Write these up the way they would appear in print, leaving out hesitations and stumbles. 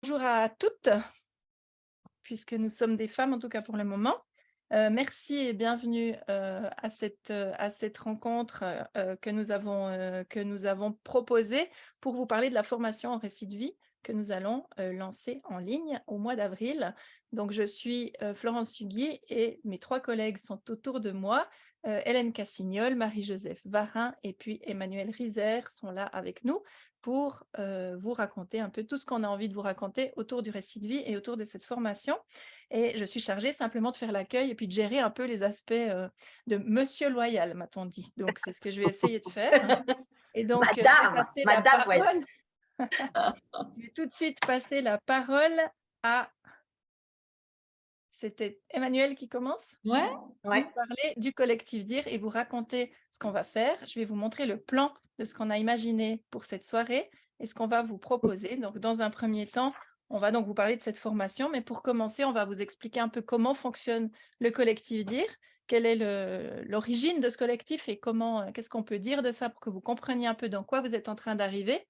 Bonjour à toutes, puisque nous sommes des femmes, en tout cas pour le moment. Merci et bienvenue à cette rencontre que nous avons proposée pour vous parler de la formation en récit de vie que nous allons lancer en ligne au mois d'avril. Donc, je suis Florence Suguier et mes trois collègues sont autour de moi. Hélène Cassignol, Marie-Joseph Varin et puis Emmanuel Riser sont là avec nous pour vous raconter un peu tout ce qu'on a envie de vous raconter autour du récit de vie et autour de cette formation. Et je suis chargée simplement de faire l'accueil et puis de gérer un peu les aspects de Monsieur Loyal, m'a-t-on dit. Donc, c'est ce que je vais essayer de faire. Et donc, je vais Madame, passer la madame, ouais. parole. Je vais tout de suite passer la parole à... C'était Emmanuel qui commence. Ouais, Vous Ouais. parler du collectif DIR et vous raconter ce qu'on va faire. Je vais vous montrer le plan de ce qu'on a imaginé pour cette soirée et ce qu'on va vous proposer. Donc, dans un premier temps, on va donc vous parler de cette formation, mais pour commencer, on va vous expliquer un peu comment fonctionne le collectif DIR, quelle est l'origine de ce collectif et qu'est-ce qu'on peut dire de ça pour que vous compreniez un peu dans quoi vous êtes en train d'arriver.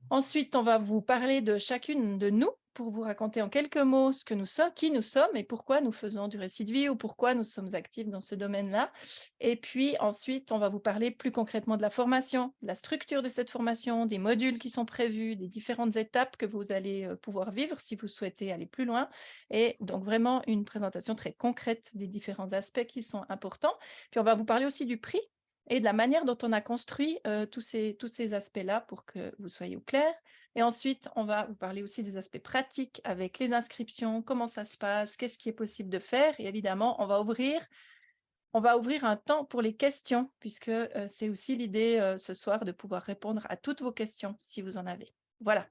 Ensuite, on va vous parler de chacune de nous pour vous raconter en quelques mots ce que nous sommes, qui nous sommes et pourquoi nous faisons du récit de vie ou pourquoi nous sommes actifs dans ce domaine-là. Et puis ensuite, on va vous parler plus concrètement de la formation, de la structure de cette formation, des modules qui sont prévus, des différentes étapes que vous allez pouvoir vivre si vous souhaitez aller plus loin. Et donc vraiment une présentation très concrète des différents aspects qui sont importants. Puis on va vous parler aussi du prix et de la manière dont on a construit tous ces aspects-là pour que vous soyez au clair. Et ensuite, on va vous parler aussi des aspects pratiques avec les inscriptions, comment ça se passe, qu'est-ce qui est possible de faire. Et évidemment, on va ouvrir un temps pour les questions, puisque c'est aussi l'idée ce soir de pouvoir répondre à toutes vos questions si vous en avez. Voilà,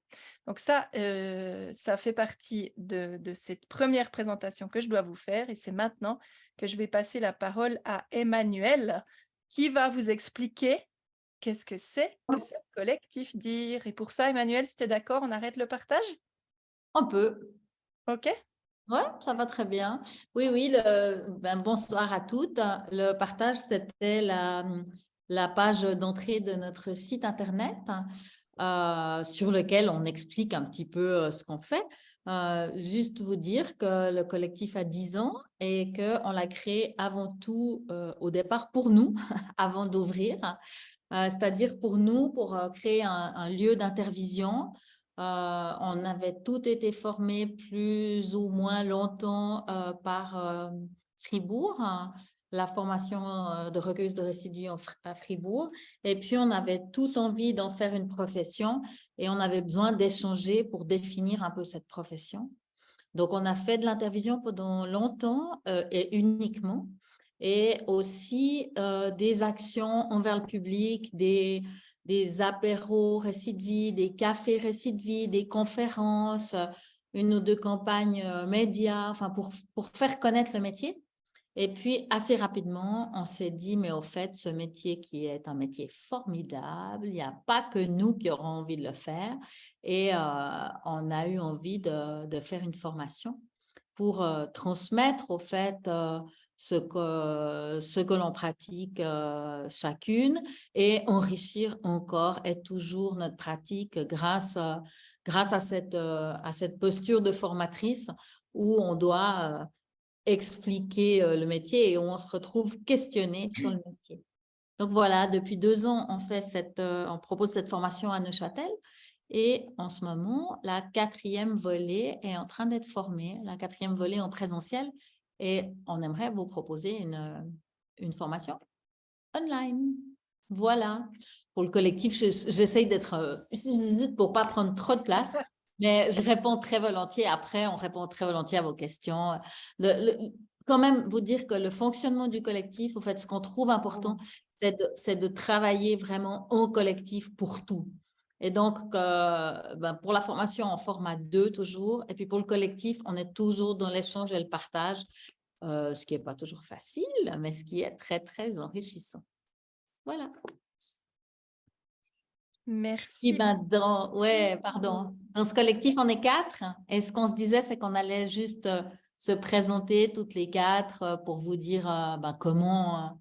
donc ça fait partie de cette première présentation que je dois vous faire et c'est maintenant que je vais passer la parole à Emmanuel qui va vous expliquer qu'est-ce que c'est que ce collectif DIR. Et pour ça, Emmanuel, si tu es d'accord, on arrête le partage? on peut. OK? Ouais, ça va très bien. Oui, oui, bonsoir à toutes. Le partage, c'était la page d'entrée de notre site Internet sur lequel on explique un petit peu ce qu'on fait. Juste vous dire que le collectif a 10 ans et qu'on l'a créé avant tout au départ pour nous, avant d'ouvrir. C'est-à-dire pour nous, pour créer un lieu d'intervision. On avait tout été formés plus ou moins longtemps par Fribourg, hein, la formation de recueilleuse de résidus à Fribourg. Et puis, on avait tout envie d'en faire une profession et on avait besoin d'échanger pour définir un peu cette profession. Donc, on a fait de l'intervision pendant longtemps et uniquement. Et aussi des actions envers le public, des apéros récits de vie, des cafés récits de vie, des conférences, une ou deux campagnes médias, enfin pour faire connaître le métier. Et puis, assez rapidement, on s'est dit, mais au fait, ce métier qui est un métier formidable, il n'y a pas que nous qui aurons envie de le faire. Et on a eu envie de faire une formation pour transmettre, au fait, ce que l'on pratique chacune et enrichir encore et toujours notre pratique grâce à cette posture de formatrice où on doit expliquer le métier et où on se retrouve questionné sur le métier. Donc voilà, depuis 2 ans, on propose cette formation à Neuchâtel et en ce moment, la 4e volée est en train d'être formée, la 4e volée en présentiel et on aimerait vous proposer une formation online. Voilà. Pour le collectif, j'essaye d'être pour ne pas prendre trop de place, mais je réponds très volontiers. Après, on répond très volontiers à vos questions. Quand même, vous dire que le fonctionnement du collectif, au fait, ce qu'on trouve important, c'est de travailler vraiment en collectif pour tout. Et donc, pour la formation, en format 2 toujours. Et puis pour le collectif, on est toujours dans l'échange et le partage, ce qui n'est pas toujours facile, mais ce qui est très, très enrichissant. Voilà. Merci. Pardon. Dans ce collectif, on est 4. Et ce qu'on se disait, c'est qu'on allait juste se présenter toutes les 4 pour vous dire comment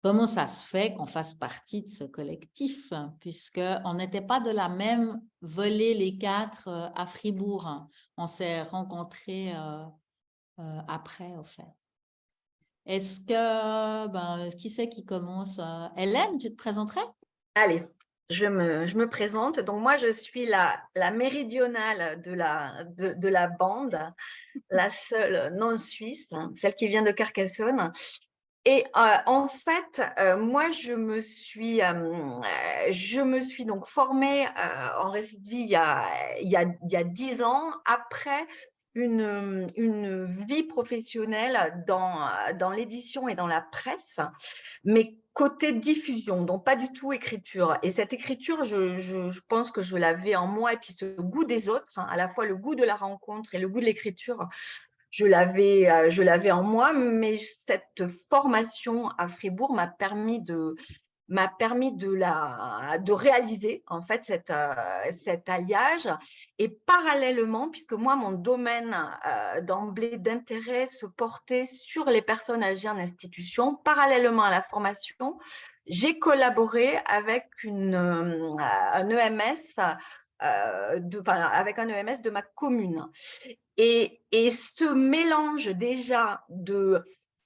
comment ça se fait qu'on fasse partie de ce collectif, puisqu'on n'était pas de la même volée les quatre à Fribourg, hein. On s'est rencontrés après, au fait. Est-ce que, qui c'est qui commence? Hélène, tu te présenterais? Allez, je me présente. Donc, moi, je suis la méridionale de la bande, la seule non suisse, hein, celle qui vient de Carcassonne. Et en fait, moi, je me suis donc formée en récit de vie il y a 10 ans, après une vie professionnelle dans l'édition et dans la presse, mais côté diffusion, donc pas du tout écriture. Et cette écriture, je pense que je l'avais en moi, et puis ce goût des autres, hein, à la fois le goût de la rencontre et le goût de l'écriture, je l'avais en moi, mais cette formation à Fribourg m'a permis de réaliser en fait cet alliage. Et parallèlement, puisque moi, mon domaine d'emblée d'intérêt se portait sur les personnes âgées en institution, parallèlement à la formation, j'ai collaboré avec un EMS, avec un EMS de ma commune. Et ce mélange déjà de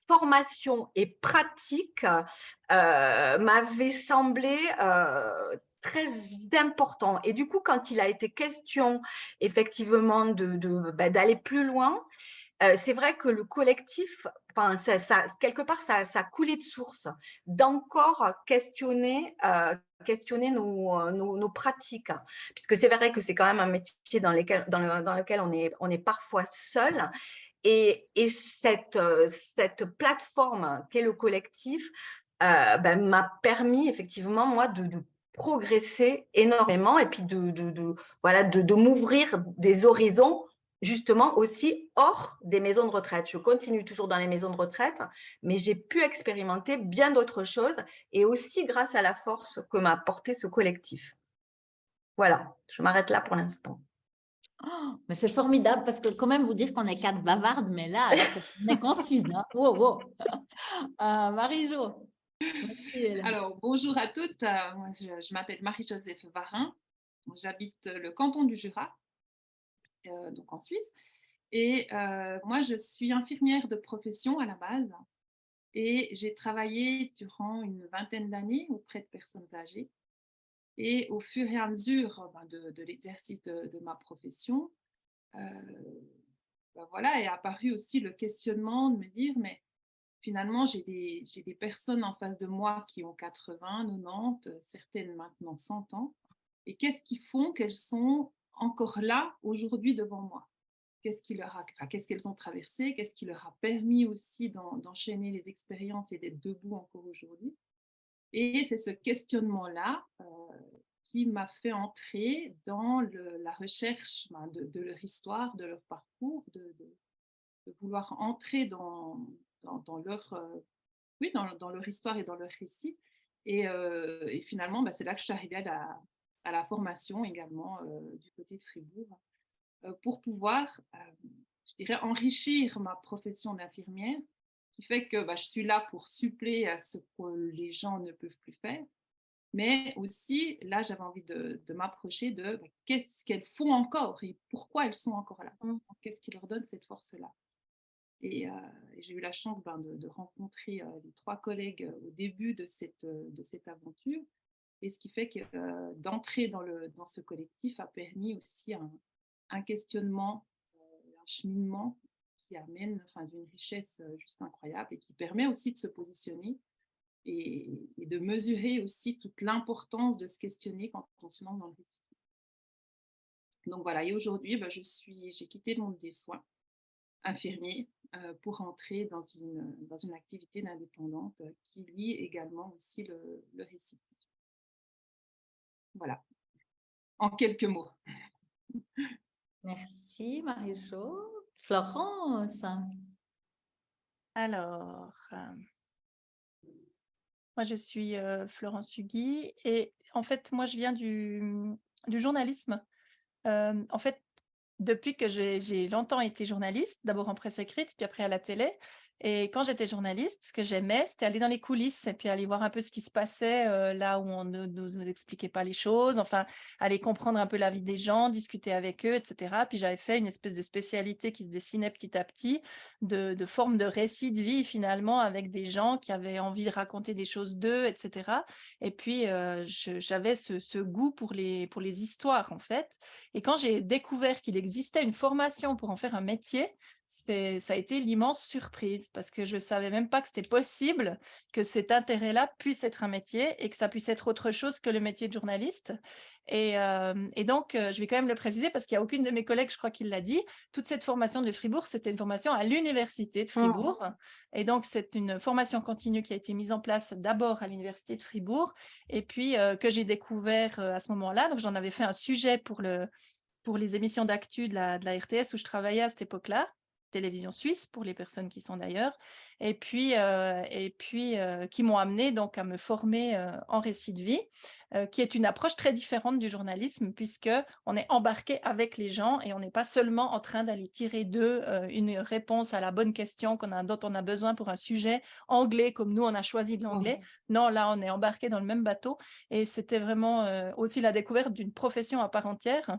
formation et pratique m'avait semblé très important. Et du coup, quand il a été question effectivement d'aller plus loin, c'est vrai que le collectif, enfin, quelque part, ça coulait de source, d'encore questionner nos pratiques. Puisque c'est vrai que c'est quand même un métier dans lequel on est parfois seul. Et cette plateforme qu'est le collectif m'a permis effectivement, moi, de progresser énormément, et puis de m'ouvrir des horizons, justement aussi hors des maisons de retraite. Je continue toujours dans les maisons de retraite, mais j'ai pu expérimenter bien d'autres choses, et aussi grâce à la force que m'a apporté ce collectif. Voilà, je m'arrête là pour l'instant. Oh, mais c'est formidable parce que quand même vous dire qu'on est quatre bavardes, mais là on est concise. Hein. Wow, wow. Marie-Jo. Alors, bonjour à toutes. Moi, je m'appelle Marie-Joseph Varin. J'habite le canton du Jura, donc en Suisse. Et moi, je suis infirmière de profession à la base. Et j'ai travaillé durant une vingtaine d'années auprès de personnes âgées. Et au fur et à mesure de l'exercice de ma profession, voilà, est apparu aussi le questionnement de me dire, mais finalement, j'ai des personnes en face de moi qui ont 80, 90, certaines maintenant 100 ans. Et qu'est-ce qui font qu'elles sont encore là aujourd'hui devant moi? Qu'est-ce qu'elles ont traversé? Qu'est-ce qui leur a permis aussi d'enchaîner les expériences et d'être debout encore aujourd'hui? Et c'est ce questionnement-là qui m'a fait entrer dans la recherche de leur histoire, de leur parcours, de vouloir entrer dans leur, oui, dans leur histoire et dans leur récit. Et finalement, c'est là que je suis arrivée à la formation également du côté de Fribourg pour pouvoir, je dirais, enrichir ma profession d'infirmière, qui fait que je suis là pour suppléer à ce que les gens ne peuvent plus faire. Mais aussi, là, j'avais envie de m'approcher de qu'est-ce qu'elles font encore et pourquoi elles sont encore là. Qu'est-ce qui leur donne cette force-là? Et j'ai eu la chance de rencontrer les 3 collègues au début de cette aventure. Et ce qui fait que d'entrer dans ce collectif a permis aussi un questionnement, un cheminement qui amène d'une richesse juste incroyable et qui permet aussi de se positionner et de mesurer aussi toute l'importance de se questionner quand on se lance dans le récit. Donc voilà, et aujourd'hui, j'ai quitté le monde des soins infirmier pour entrer dans une activité d'indépendante qui lie également aussi le récit. Voilà, en quelques mots. Merci Marie-Jo. Florence. Alors, moi je suis Florence Hugui, et en fait, moi je viens du journalisme. En fait, depuis que j'ai longtemps été journaliste, d'abord en presse écrite, puis après à la télé, Et quand j'étais journaliste, ce que j'aimais, c'était aller dans les coulisses et puis aller voir un peu ce qui se passait là où on ne nous expliquait pas les choses, enfin, aller comprendre un peu la vie des gens, discuter avec eux, etc. Puis j'avais fait une espèce de spécialité qui se dessinait petit à petit, de forme de récit de vie finalement, avec des gens qui avaient envie de raconter des choses d'eux, etc. Et puis, j'avais ce goût pour les histoires, en fait. Et quand j'ai découvert qu'il existait une formation pour en faire un métier, ça a été l'immense surprise parce que je ne savais même pas que c'était possible que cet intérêt-là puisse être un métier et que ça puisse être autre chose que le métier de journaliste. Et donc, je vais quand même le préciser parce qu'il n'y a aucune de mes collègues, je crois, qui l'a dit. Toute cette formation de Fribourg, c'était une formation à l'université de Fribourg. Et donc, c'est une formation continue qui a été mise en place d'abord à l'université de Fribourg et puis que j'ai découvert à ce moment-là. Donc, j'en avais fait un sujet pour les émissions d'actu de la RTS où je travaillais à cette époque-là, télévision suisse pour les personnes qui sont d'ailleurs, et puis qui m'ont amené donc à me former en récit de vie, qui est une approche très différente du journalisme puisque on est embarqué avec les gens et on n'est pas seulement en train d'aller tirer d'eux une réponse à la bonne question dont on a besoin pour un sujet anglais comme nous on a choisi de l'anglais. Non, là on est embarqué dans le même bateau et c'était vraiment aussi la découverte d'une profession à part entière.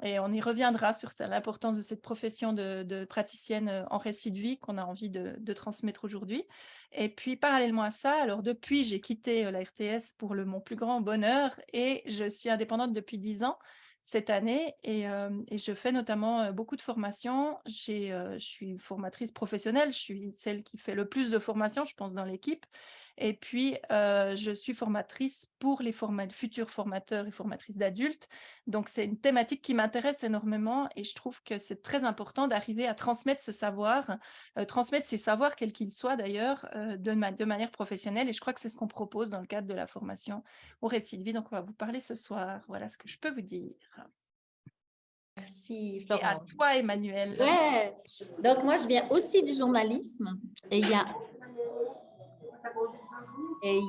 Et on y reviendra sur l'importance de cette profession de praticienne en récit de vie qu'on a envie de transmettre aujourd'hui. Et puis, parallèlement à ça, alors depuis, j'ai quitté la RTS pour mon plus grand bonheur et je suis indépendante depuis 10 ans cette année et je fais notamment beaucoup de formations. Je suis formatrice professionnelle, je suis celle qui fait le plus de formations, je pense, dans l'équipe. Et puis, je suis formatrice pour les futurs formateurs et formatrices d'adultes. Donc, c'est une thématique qui m'intéresse énormément et je trouve que c'est très important d'arriver à transmettre ce savoir, transmettre ces savoirs, quels qu'ils soient d'ailleurs, de manière professionnelle. Et je crois que c'est ce qu'on propose dans le cadre de la formation au récit de vie. Donc, on va vous parler ce soir. Voilà ce que je peux vous dire. Merci, Et à Florence. toi, Emmanuel. Ouais. Donc, moi, je viens aussi du journalisme et il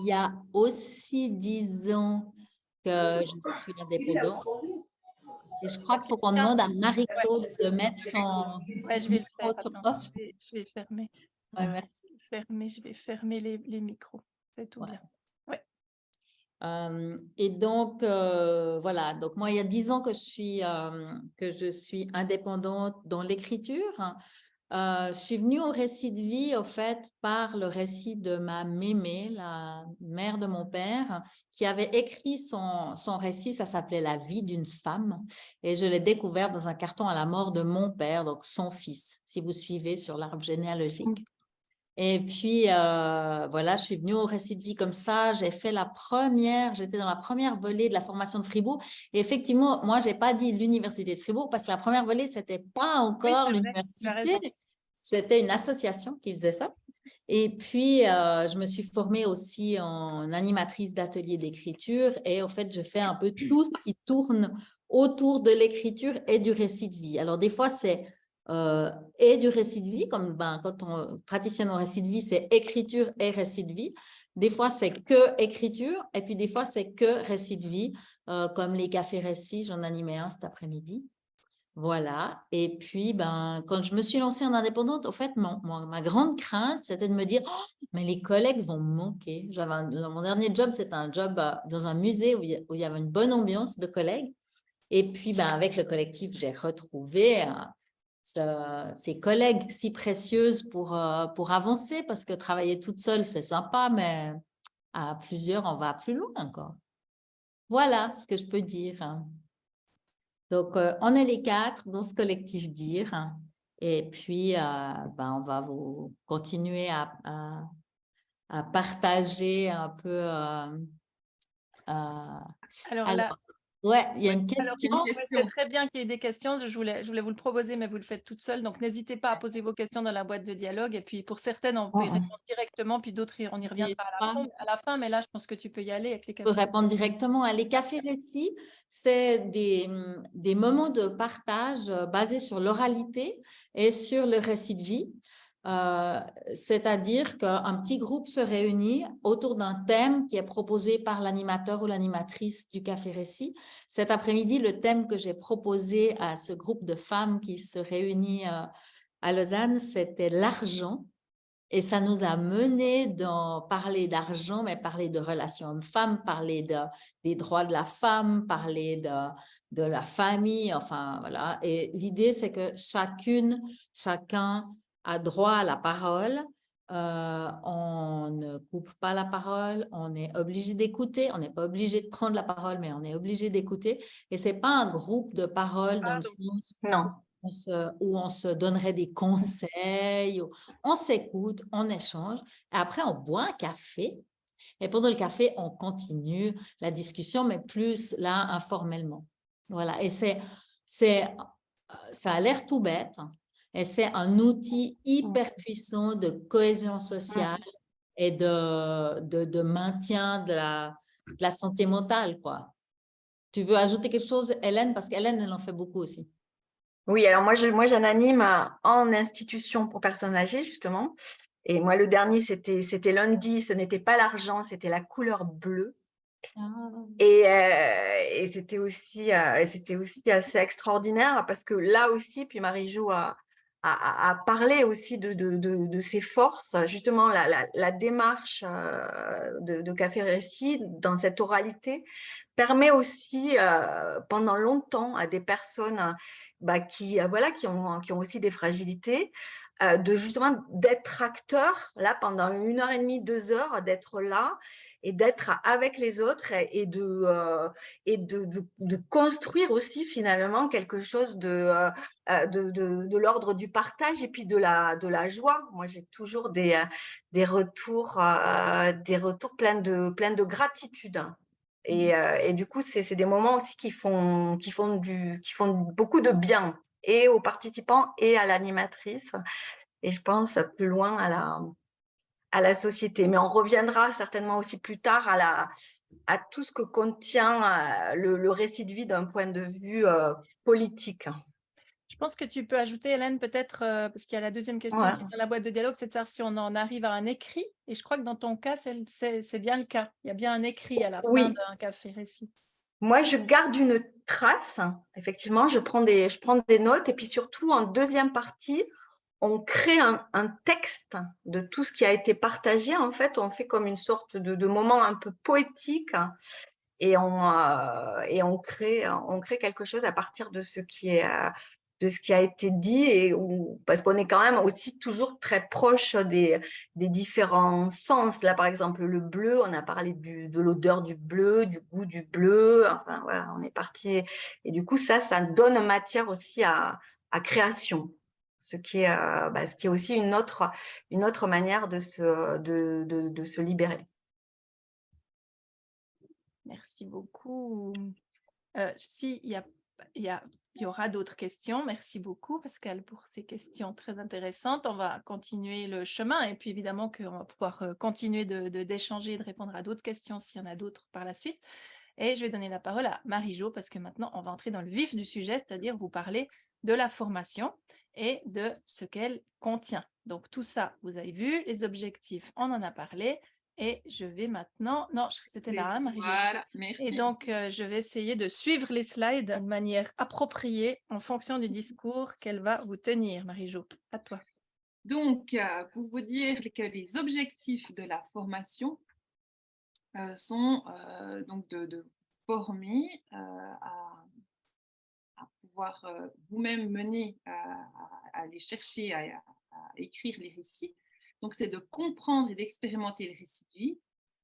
y a aussi 10 ans que je suis indépendante. Et je crois qu'il faut qu'on demande à Marie-Claude de mettre son Ouais, je vais le micro faire. sur Attends, off. je vais fermer. Ouais, merci. Je vais fermer les micros. C'est tout Ouais. bien. Ouais. Et donc, voilà. Donc, moi, il y a 10 ans que je suis indépendante dans l'écriture. Je suis venue au récit de vie, au fait, par le récit de ma mémé, la mère de mon père, qui avait écrit son récit, ça s'appelait La vie d'une femme. Et je l'ai découvert dans un carton à la mort de mon père, donc son fils, si vous suivez sur l'arbre généalogique. Et puis, voilà, je suis venue au récit de vie comme ça. J'étais dans la première volée de la formation de Fribourg. Et effectivement, moi, je n'ai pas dit l'université de Fribourg parce que la première volée, ce n'était pas encore l'université. C'était une association qui faisait ça. Et puis, je me suis formée aussi en animatrice d'atelier d'écriture. Et au fait, je fais un peu tout ce qui tourne autour de l'écriture et du récit de vie. Alors, des fois, c'est et du récit de vie, comme quand on praticienne au récit de vie, c'est écriture et récit de vie. Des fois, c'est que écriture, et puis des fois, c'est que récit de vie, comme les cafés récits, j'en animais un cet après-midi. Voilà. Et puis, quand je me suis lancée en indépendante, au fait, ma grande crainte, c'était de me dire, oh, mais les collègues vont me manquer. Mon dernier job, c'était un job dans un musée où il y avait une bonne ambiance de collègues. Et puis, avec le collectif, j'ai retrouvé ces collègues si précieuses pour avancer, parce que travailler toute seule, c'est sympa, mais à plusieurs, on va plus loin encore. Voilà ce que je peux dire. Donc, on est les 4 dans ce collectif DIR. Et puis, on va vous continuer à partager un peu. Alors là, ouais, il y a une question. C'est très bien qu'il y ait des questions. Je voulais vous le proposer, mais vous le faites toute seule. Donc, n'hésitez pas à poser vos questions dans la boîte de dialogue. Et puis, pour certaines, on peut y répondre directement. Puis d'autres, on y reviendra à la fin. Mais là, je pense que tu peux y aller avec les Je peux répondre directement. Les cafés récits, c'est des moments de partage basés sur l'oralité et sur le récit de vie. C'est-à-dire qu'un petit groupe se réunit autour d'un thème qui est proposé par l'animateur ou l'animatrice du café récit. Cet après-midi, le thème que j'ai proposé à ce groupe de femmes qui se réunit à Lausanne, c'était l'argent. Et ça nous a mené dans parler d'argent, mais parler de relations hommes-femmes, parler des droits de la femme, parler de la famille, enfin voilà. Et l'idée, c'est que chacun a droit à la parole. On ne coupe pas la parole, on est obligé d'écouter, on n'est pas obligé de prendre la parole, mais on est obligé d'écouter. Et ce n'est pas un groupe de parole dans le sens Non. où on se donnerait des conseils, on s'écoute, on échange, et après on boit un café, et pendant le café, on continue la discussion, mais plus là, informellement. Voilà, et ça a l'air tout bête, et c'est un outil hyper puissant de cohésion sociale et de maintien de la santé mentale, quoi. Tu veux ajouter quelque chose, Hélène? Parce qu'Hélène, elle en fait beaucoup aussi. Oui, alors moi, j'en anime en institution pour personnes âgées, justement. Et moi, le dernier, c'était lundi. Ce n'était pas l'argent, c'était la couleur bleue. Et c'était aussi assez extraordinaire parce que là aussi, puis Marie-Jo a parlé aussi de ses forces. Justement, la démarche de Café Récit dans cette oralité permet aussi pendant longtemps à des personnes qui ont aussi des fragilités, de justement d'être acteurs là pendant 1h30, 2 heures, d'être là et d'être avec les autres et de construire aussi finalement quelque chose de l'ordre du partage et puis de la joie. Moi, j'ai toujours des retours pleins de gratitude. Et du coup, c'est des moments aussi qui font beaucoup de bien et aux participants et à l'animatrice. Et je pense plus loin à la société. Mais on reviendra certainement aussi plus tard à tout ce que contient le récit de vie d'un point de vue politique. Je pense que tu peux ajouter, Hélène, peut-être, parce qu'il y a la deuxième question qui est dans la boîte de dialogue, c'est de savoir si on en arrive à un écrit. Et je crois que dans ton cas, c'est bien le cas. Il y a bien un écrit à la fin d'un café récit. Moi, je garde une trace. Effectivement, je prends des notes. Et puis surtout, en deuxième partie, on crée un texte de tout ce qui a été partagé. En fait, on fait comme une sorte de moment un peu poétique et on crée quelque chose à partir de ce qui a été dit, parce qu'on est quand même aussi toujours très proche des différents sens. Là, par exemple, le bleu, on a parlé de l'odeur du bleu, du goût du bleu. Enfin, voilà, on est parti. Et du coup, ça donne matière aussi à création. Ce qui est aussi une autre manière de se libérer. Merci beaucoup. Si, il y aura d'autres questions. Merci beaucoup, Pascal, pour ces questions très intéressantes. On va continuer le chemin et puis évidemment qu'on va pouvoir continuer d'échanger et de répondre à d'autres questions s'il y en a d'autres par la suite. Et je vais donner la parole à Marie-Jo parce que maintenant, on va entrer dans le vif du sujet, c'est-à-dire vous parler de la formation et de ce qu'elle contient. Donc tout ça, vous avez vu, les objectifs, on en a parlé. Et je vais maintenant… Non, c'était là, hein, Marie-Jo. Voilà, merci. Et donc, je vais essayer de suivre les slides de manière appropriée en fonction du discours qu'elle va vous tenir, Marie-Jo. À toi. Donc, pour vous dire que les objectifs de la formation sont donc de former à pouvoir vous-même mener à aller chercher à écrire les récits. Donc, c'est de comprendre et d'expérimenter les récits de vie,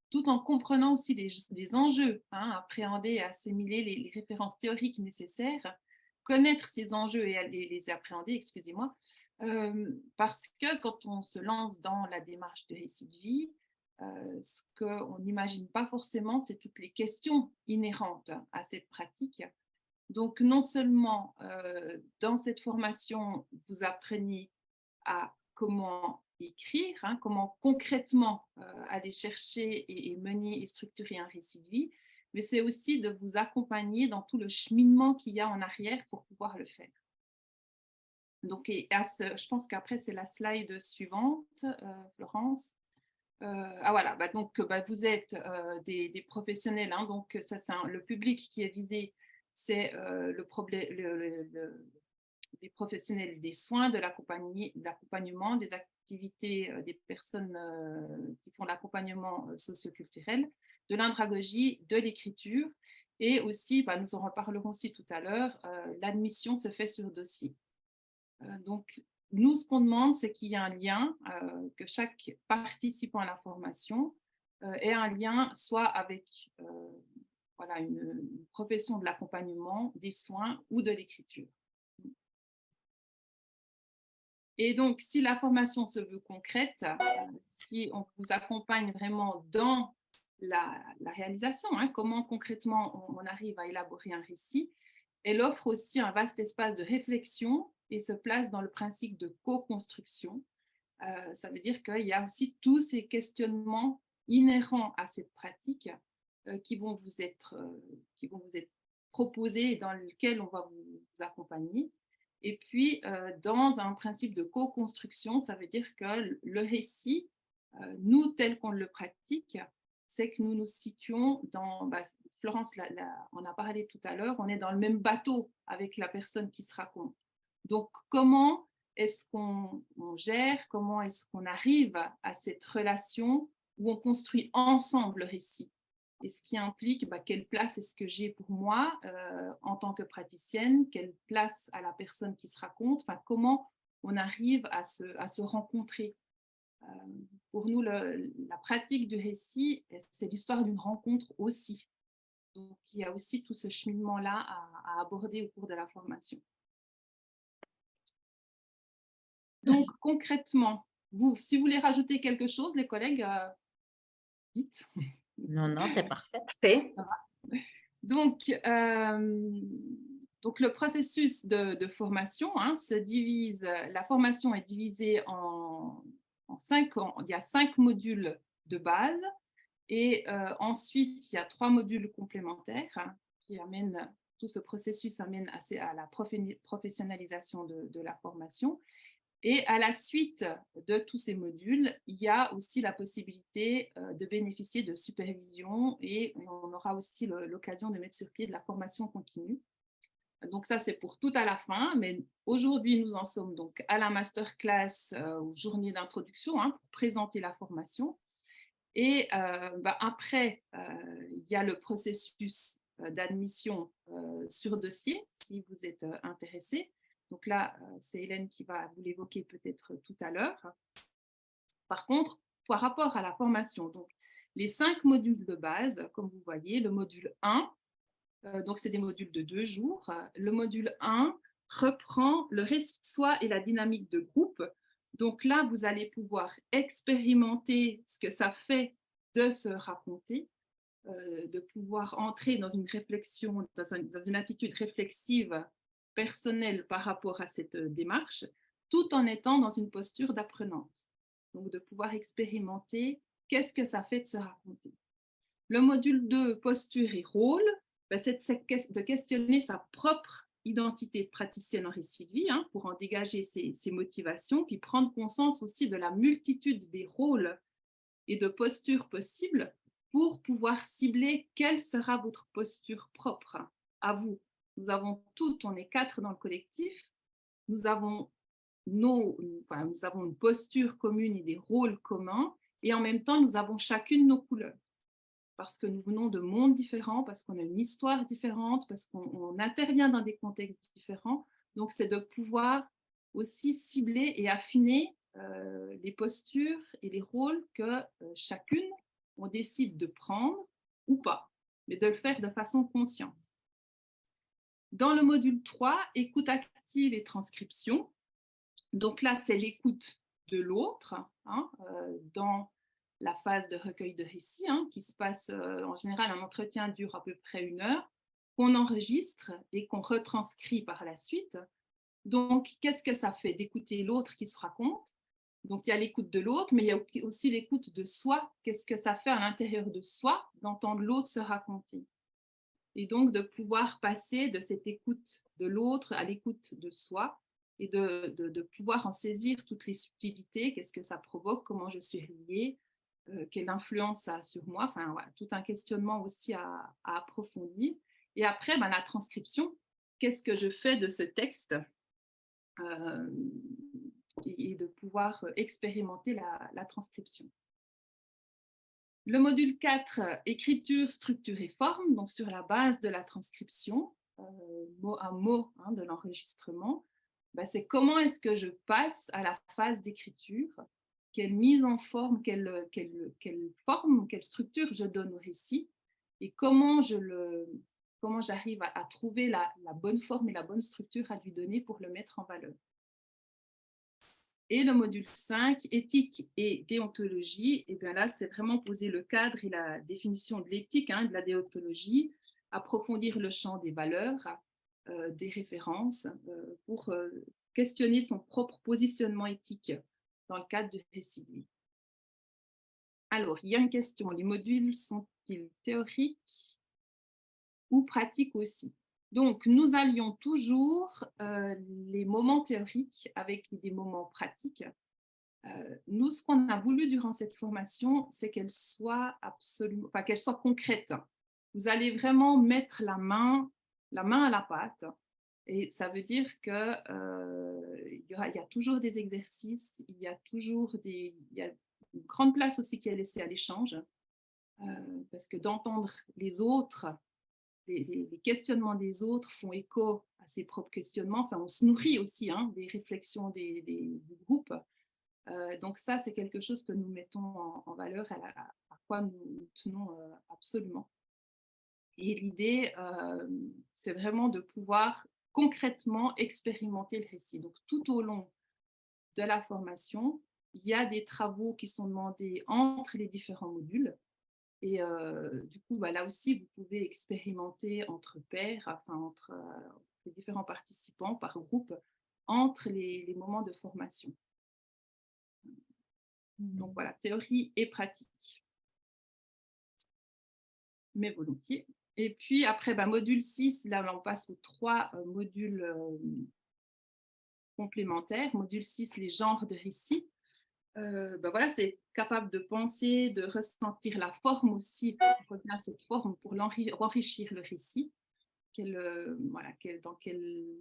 tout en comprenant aussi les enjeux, appréhender et assimiler les références théoriques nécessaires, connaître ces enjeux et les appréhender, excusez-moi, parce que quand on se lance dans la démarche de récit de vie, ce qu'on n'imagine pas forcément, c'est toutes les questions inhérentes à cette pratique. Donc, non seulement dans cette formation, vous apprenez à comment écrire, comment concrètement aller chercher et mener et structurer un récit de vie, mais c'est aussi de vous accompagner dans tout le cheminement qu'il y a en arrière pour pouvoir le faire. Donc, je pense qu'après, c'est la slide suivante, Florence. Voilà, donc vous êtes des professionnels, donc ça, c'est le public qui est visé, c'est des professionnels des soins, de l'accompagnement, des activités des personnes qui font l'accompagnement socioculturel, de l'andragogie, de l'écriture. Et aussi, nous en reparlerons aussi tout à l'heure, l'admission se fait sur dossier. Donc, nous, ce qu'on demande, c'est qu'il y ait un lien, que chaque participant à la formation ait un lien soit avec voilà, une profession de l'accompagnement, des soins ou de l'écriture. Et donc, si la formation se veut concrète, si on vous accompagne vraiment dans la réalisation, comment concrètement on arrive à élaborer un récit, elle offre aussi un vaste espace de réflexion et se place dans le principe de co-construction. Ça veut dire qu'il y a aussi tous ces questionnements inhérents à cette pratique qui vont vous être proposés et dans lesquels on va vous accompagner. Et puis, dans un principe de co-construction, ça veut dire que le récit, nous, tel qu'on le pratique, c'est que nous nous situons dans, Florence en a parlé tout à l'heure, on est dans le même bateau avec la personne qui se raconte. Donc, comment est-ce qu'on gère, comment est-ce qu'on arrive à cette relation où on construit ensemble le récit? Et ce qui implique quelle place est-ce que j'ai pour moi en tant que praticienne, quelle place à la personne qui se raconte, comment on arrive à se rencontrer. Pour nous, la pratique du récit, c'est l'histoire d'une rencontre aussi. Donc, il y a aussi tout ce cheminement-là à aborder au cours de la formation. Donc, concrètement, si vous voulez rajouter quelque chose, les collègues, dites. Non, non, t'es parfaite. Donc, le processus de formation se divise, la formation est divisée en 5, il y a 5 modules de base et ensuite il y a 3 modules complémentaires qui amènent, tout ce processus amène à la professionnalisation de la formation. Et à la suite de tous ces modules, il y a aussi la possibilité de bénéficier de supervision et on aura aussi l'occasion de mettre sur pied de la formation continue. Donc ça, c'est pour tout à la fin, mais aujourd'hui, nous en sommes donc à la masterclass ou journée d'introduction pour présenter la formation. Et après, il y a le processus d'admission sur dossier, si vous êtes intéressé. Donc là, c'est Hélène qui va vous l'évoquer peut-être tout à l'heure. Par contre, par rapport à la formation, donc les 5 modules de base, comme vous voyez, le module 1, donc c'est des modules de 2 jours. Le module 1 reprend le récit de soi et la dynamique de groupe. Donc là, vous allez pouvoir expérimenter ce que ça fait de se raconter, de pouvoir entrer dans une réflexion, dans une attitude réflexive personnelle par rapport à cette démarche, tout en étant dans une posture d'apprenante. Donc, de pouvoir expérimenter qu'est-ce que ça fait de se raconter. Le module 2, posture et rôle, c'est de questionner sa propre identité de praticienne en récit de vie pour en dégager ses motivations, puis prendre conscience aussi de la multitude des rôles et de postures possibles pour pouvoir cibler quelle sera votre posture propre à vous. Nous avons toutes, on est 4 dans le collectif, nous avons une posture commune et des rôles communs, et en même temps, nous avons chacune nos couleurs, parce que nous venons de mondes différents, parce qu'on a une histoire différente, parce qu'on intervient dans des contextes différents. Donc, c'est de pouvoir aussi cibler et affiner les postures et les rôles que chacune, on décide de prendre ou pas, mais de le faire de façon consciente. Dans le module 3, écoute active et transcription. Donc là, c'est l'écoute de l'autre dans la phase de recueil de récits qui se passe en général, un entretien dure à peu près 1 heure, qu'on enregistre et qu'on retranscrit par la suite. Donc, qu'est-ce que ça fait d'écouter l'autre qui se raconte? Donc, il y a l'écoute de l'autre, mais il y a aussi l'écoute de soi. Qu'est-ce que ça fait à l'intérieur de soi d'entendre l'autre se raconter? Et donc, de pouvoir passer de cette écoute de l'autre à l'écoute de soi et de pouvoir en saisir toutes les subtilités. Qu'est-ce que ça provoque? Comment je suis reliée? Quelle influence ça a sur moi? Enfin, voilà, tout un questionnement aussi à approfondir. Et après, la transcription. Qu'est-ce que je fais de ce texte? et de pouvoir expérimenter la transcription. Le module 4, écriture, structure et forme, donc sur la base de la transcription, mot à mot de l'enregistrement, c'est comment est-ce que je passe à la phase d'écriture, quelle mise en forme, quelle forme, quelle structure je donne au récit, et comment j'arrive à trouver la bonne forme et la bonne structure à lui donner pour le mettre en valeur. Et le module 5, éthique et déontologie, et bien là, c'est vraiment poser le cadre et la définition de l'éthique, de la déontologie, approfondir le champ des valeurs, des références, pour questionner son propre positionnement éthique dans le cadre du récit de vie. Alors, il y a une question, les modules sont-ils théoriques ou pratiques aussi? Donc, nous allions toujours les moments théoriques avec des moments pratiques. Nous, ce qu'on a voulu durant cette formation, c'est qu'elle soit concrète. Vous allez vraiment mettre la main à la pâte. Et ça veut dire que il y a toujours des exercices, il y a une grande place aussi qui est laissée à l'échange, parce que d'entendre les autres, les questionnements des autres font écho à ses propres questionnements. Enfin, on se nourrit aussi des réflexions du groupe. Donc ça, c'est quelque chose que nous mettons en valeur, à quoi nous tenons absolument. Et l'idée, c'est vraiment de pouvoir concrètement expérimenter le récit. Donc tout au long de la formation, il y a des travaux qui sont demandés entre les différents modules. Et du coup, là aussi, vous pouvez expérimenter entre pairs, entre les différents participants par groupe, entre les moments de formation. Donc voilà, théorie et pratique. Mais volontiers. Et puis après, module 6, là on passe aux 3 modules complémentaires. Module 6, les genres de récits. Voilà, c'est capable de penser, de ressentir la forme aussi, revenir à cette forme pour enrichir le récit. Dans quelle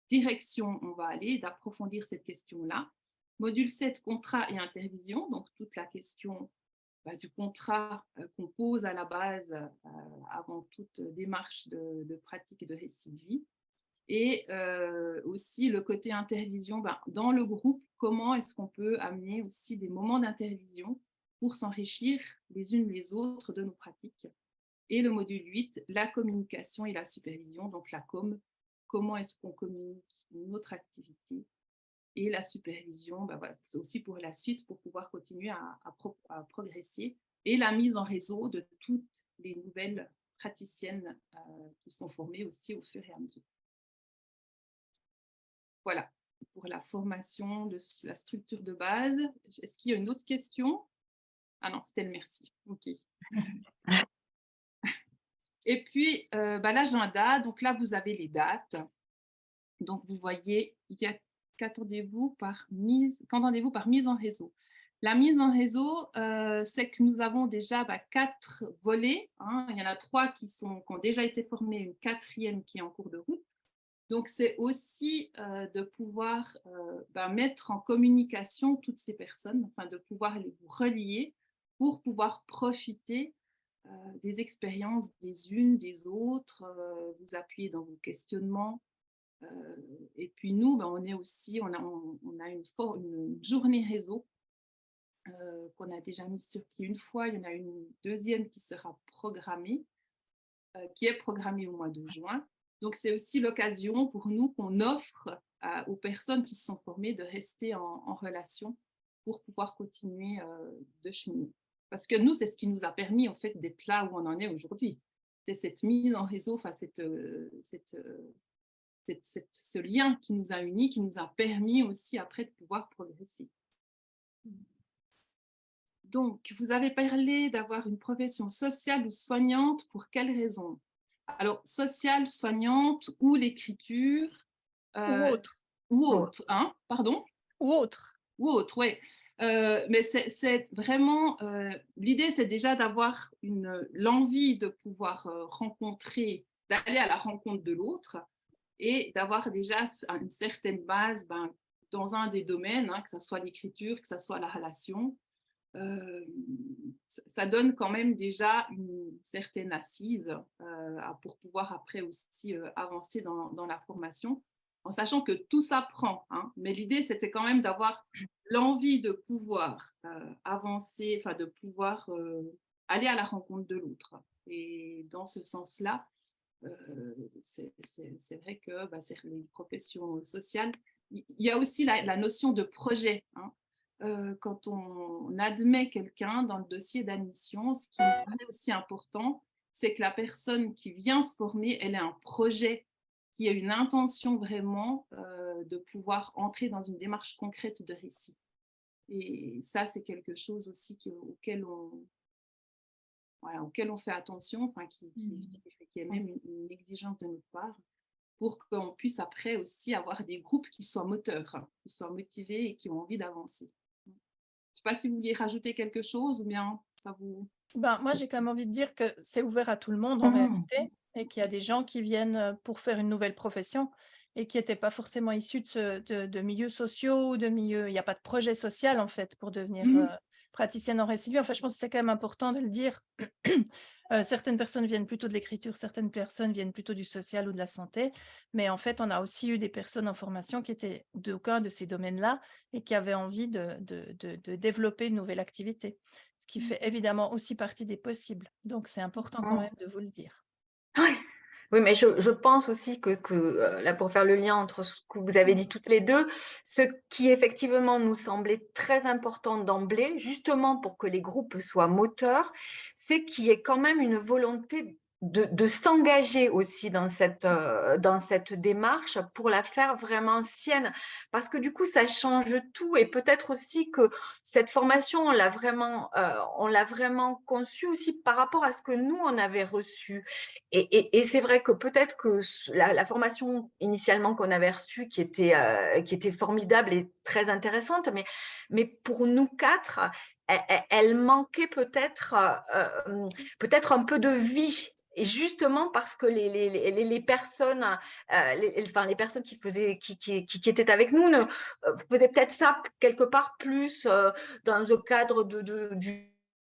direction on va aller, d'approfondir cette question-là. Module 7, contrat et intervision, donc toute la question du contrat qu'on pose à la base avant toute démarche de pratique et de récit de vie. Et aussi le côté intervision, dans le groupe, comment est-ce qu'on peut amener aussi des moments d'intervision pour s'enrichir les unes les autres de nos pratiques. Et le module 8, la communication et la supervision, donc la com, comment est-ce qu'on communique notre activité, et la supervision, aussi pour la suite, pour pouvoir continuer à progresser, et la mise en réseau de toutes les nouvelles praticiennes qui sont formées aussi au fur et à mesure. Voilà, pour la formation de la structure de base. Est-ce qu'il y a une autre question? Ah non, c'était le merci. OK. Et puis, l'agenda. Donc là, vous avez les dates. Donc, vous voyez, qu'entendez-vous par mise en réseau? La mise en réseau, c'est que nous avons déjà 4 volets. Il y en a 3 qui ont déjà été formés, une 4e qui est en cours de route. Donc, c'est aussi de pouvoir mettre en communication toutes ces personnes, de pouvoir les relier pour pouvoir profiter des expériences des unes, des autres, vous appuyer dans vos questionnements. Et puis nous, on est aussi, on a une journée réseau qu'on a déjà mis sur pied une fois. Il y en a une deuxième qui sera programmée, qui est programmée au mois de juin. Donc, c'est aussi l'occasion pour nous qu'on offre aux personnes qui se sont formées de rester en relation pour pouvoir continuer de cheminer. Parce que nous, c'est ce qui nous a permis en fait d'être là où on en est aujourd'hui. C'est cette mise en réseau, ce lien qui nous a unis, qui nous a permis aussi après de pouvoir progresser. Donc, vous avez parlé d'avoir une profession sociale ou soignante, pour quelles raisons? Alors, sociale, soignante ou l'écriture ou autre. Ou autre, pardon? Ou autre. Ou autre, oui. Mais c'est vraiment, l'idée, c'est déjà d'avoir l'envie de pouvoir rencontrer, d'aller à la rencontre de l'autre, et d'avoir déjà une certaine base dans un des domaines, que ce soit l'écriture, que ce soit la relation. Ça donne quand même déjà une certaine assise pour pouvoir après aussi avancer dans la formation, en sachant que tout s'apprend. Mais l'idée, c'était quand même d'avoir l'envie de pouvoir avancer, de pouvoir aller à la rencontre de l'autre. Et dans ce sens-là, c'est vrai que c'est les professions sociales. Il y a aussi la notion de projet. Quand on admet quelqu'un dans le dossier d'admission, ce qui me paraît aussi important, c'est que la personne qui vient se former, elle a un projet, qui a une intention vraiment de pouvoir entrer dans une démarche concrète de récit. Et ça, c'est quelque chose aussi auquel on fait attention, qui est même une exigence de notre part, pour qu'on puisse après aussi avoir des groupes qui soient moteurs, qui soient motivés et qui ont envie d'avancer. Je ne sais pas si vous vouliez rajouter quelque chose ou bien ça vous… Moi, j'ai quand même envie de dire que c'est ouvert à tout le monde en réalité, et qu'il y a des gens qui viennent pour faire une nouvelle profession et qui n'étaient pas forcément issus de milieux sociaux, il n'y a pas de projet social en fait pour devenir praticienne en récit de vie. Enfin, je pense que c'est quand même important de le dire. Certaines personnes viennent plutôt de l'écriture, certaines personnes viennent plutôt du social ou de la santé, mais en fait, on a aussi eu des personnes en formation qui étaient d'aucun de ces domaines-là et qui avaient envie de développer une nouvelle activité, ce qui fait évidemment aussi partie des possibles. Donc, c'est important quand même de vous le dire. Oui. Oui, mais je pense aussi que là, pour faire le lien entre ce que vous avez dit toutes les deux, ce qui effectivement nous semblait très important d'emblée, justement pour que les groupes soient moteurs, c'est qu'il y ait quand même une volonté de s'engager aussi dans cette démarche pour la faire vraiment sienne. Parce que du coup, ça change tout. Et peut-être aussi que cette formation, on l'a vraiment conçue aussi par rapport à ce que nous, on avait reçu. Et c'est vrai que peut-être que la formation initialement qu'on avait reçue, qui était formidable et très intéressante, mais pour nous quatre, elle manquait peut-être un peu de vie. Et justement parce que les personnes, les personnes qui étaient avec nous faisaient peut-être ça quelque part plus dans le cadre du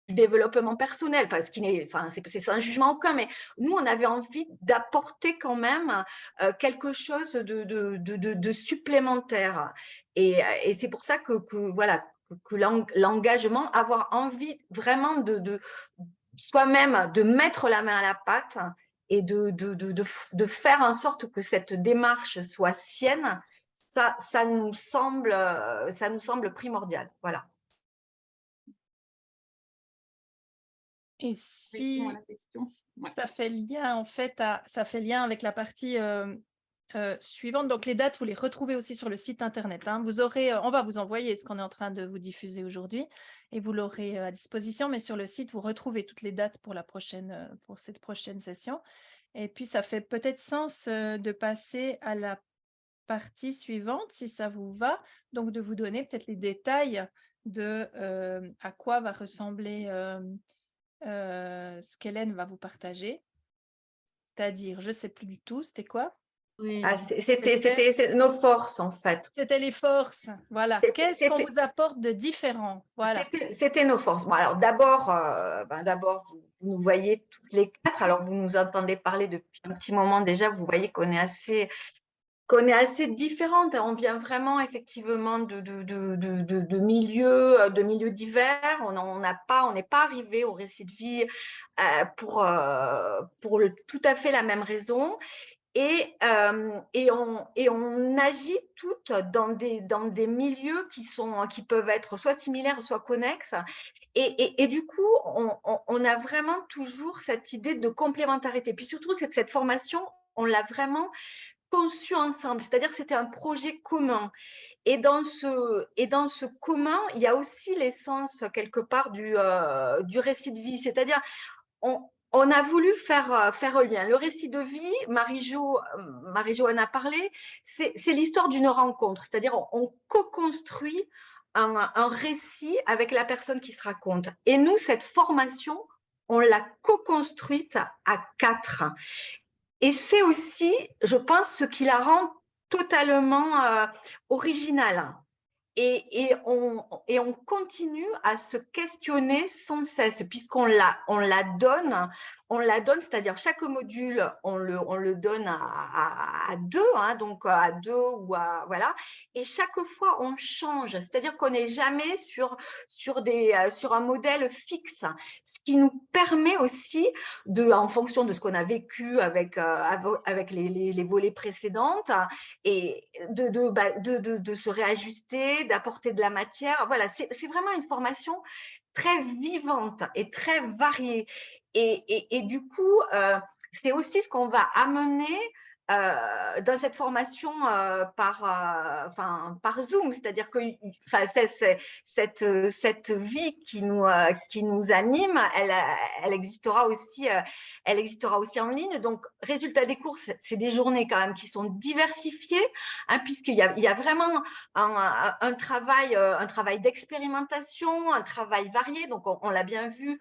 développement personnel, c'est un jugement aucun, mais nous, on avait envie d'apporter quand même quelque chose de supplémentaire. Et c'est pour ça que l'engagement, avoir envie vraiment de soi-même, de mettre la main à la pâte et de faire en sorte que cette démarche soit sienne, ça nous semble primordial. Voilà. Et si ça fait lien en fait ça fait lien avec la partie suivante, donc les dates, vous les retrouvez aussi sur le site internet. Vous aurez, on va vous envoyer ce qu'on est en train de vous diffuser aujourd'hui et vous l'aurez à disposition, mais sur le site, vous retrouvez toutes les dates pour cette prochaine session. Et puis, ça fait peut-être sens de passer à la partie suivante, si ça vous va, donc de vous donner peut-être les détails de à quoi va ressembler ce qu'Hélène va vous partager. C'est-à-dire, je ne sais plus du tout, c'était quoi? Oui. C'était nos forces, en fait. C'était les forces, voilà. Qu'est-ce qu'on vous apporte de différent? Voilà. C'était nos forces. Bon, alors d'abord, vous nous voyez toutes les quatre. Alors, vous nous entendez parler depuis un petit moment déjà. Vous voyez qu'on est assez différentes. On vient vraiment effectivement de milieux divers. On n'est pas arrivé au récit de vie pour tout à fait la même raison. Et on agit toutes dans des milieux qui peuvent être soit similaires, soit connexes. Et du coup, on a vraiment toujours cette idée de complémentarité. Puis surtout, cette formation, on l'a vraiment conçu ensemble, c'est-à-dire que c'était un projet commun. Et dans ce commun, il y a aussi l'essence quelque part du récit de vie, c'est-à-dire on a voulu faire un lien. Le récit de vie, Marie-Jo en a parlé, c'est l'histoire d'une rencontre, c'est-à-dire on co-construit un récit avec la personne qui se raconte. Et nous, cette formation, on l'a co-construite à quatre. Et c'est aussi, je pense, ce qui la rend totalement originale. Et on continue à se questionner sans cesse, puisqu'on la donne, c'est-à-dire chaque module, on le donne à deux, hein, donc à deux ou à, voilà, et chaque fois on change, c'est-à-dire qu'on n'est jamais sur un modèle fixe, ce qui nous permet aussi, en fonction de ce qu'on a vécu avec les volets précédentes, et de se réajuster, d'apporter de la matière. Voilà, c'est vraiment une formation très vivante et très variée. Et du coup, c'est aussi ce qu'on va amener dans cette formation par Zoom, c'est-à-dire que cette vie qui nous anime, elle existera aussi en ligne. Donc, résultat des cours, c'est des journées quand même qui sont diversifiées, hein, puisqu'il y a vraiment un travail d'expérimentation, un travail varié. Donc, on l'a bien vu,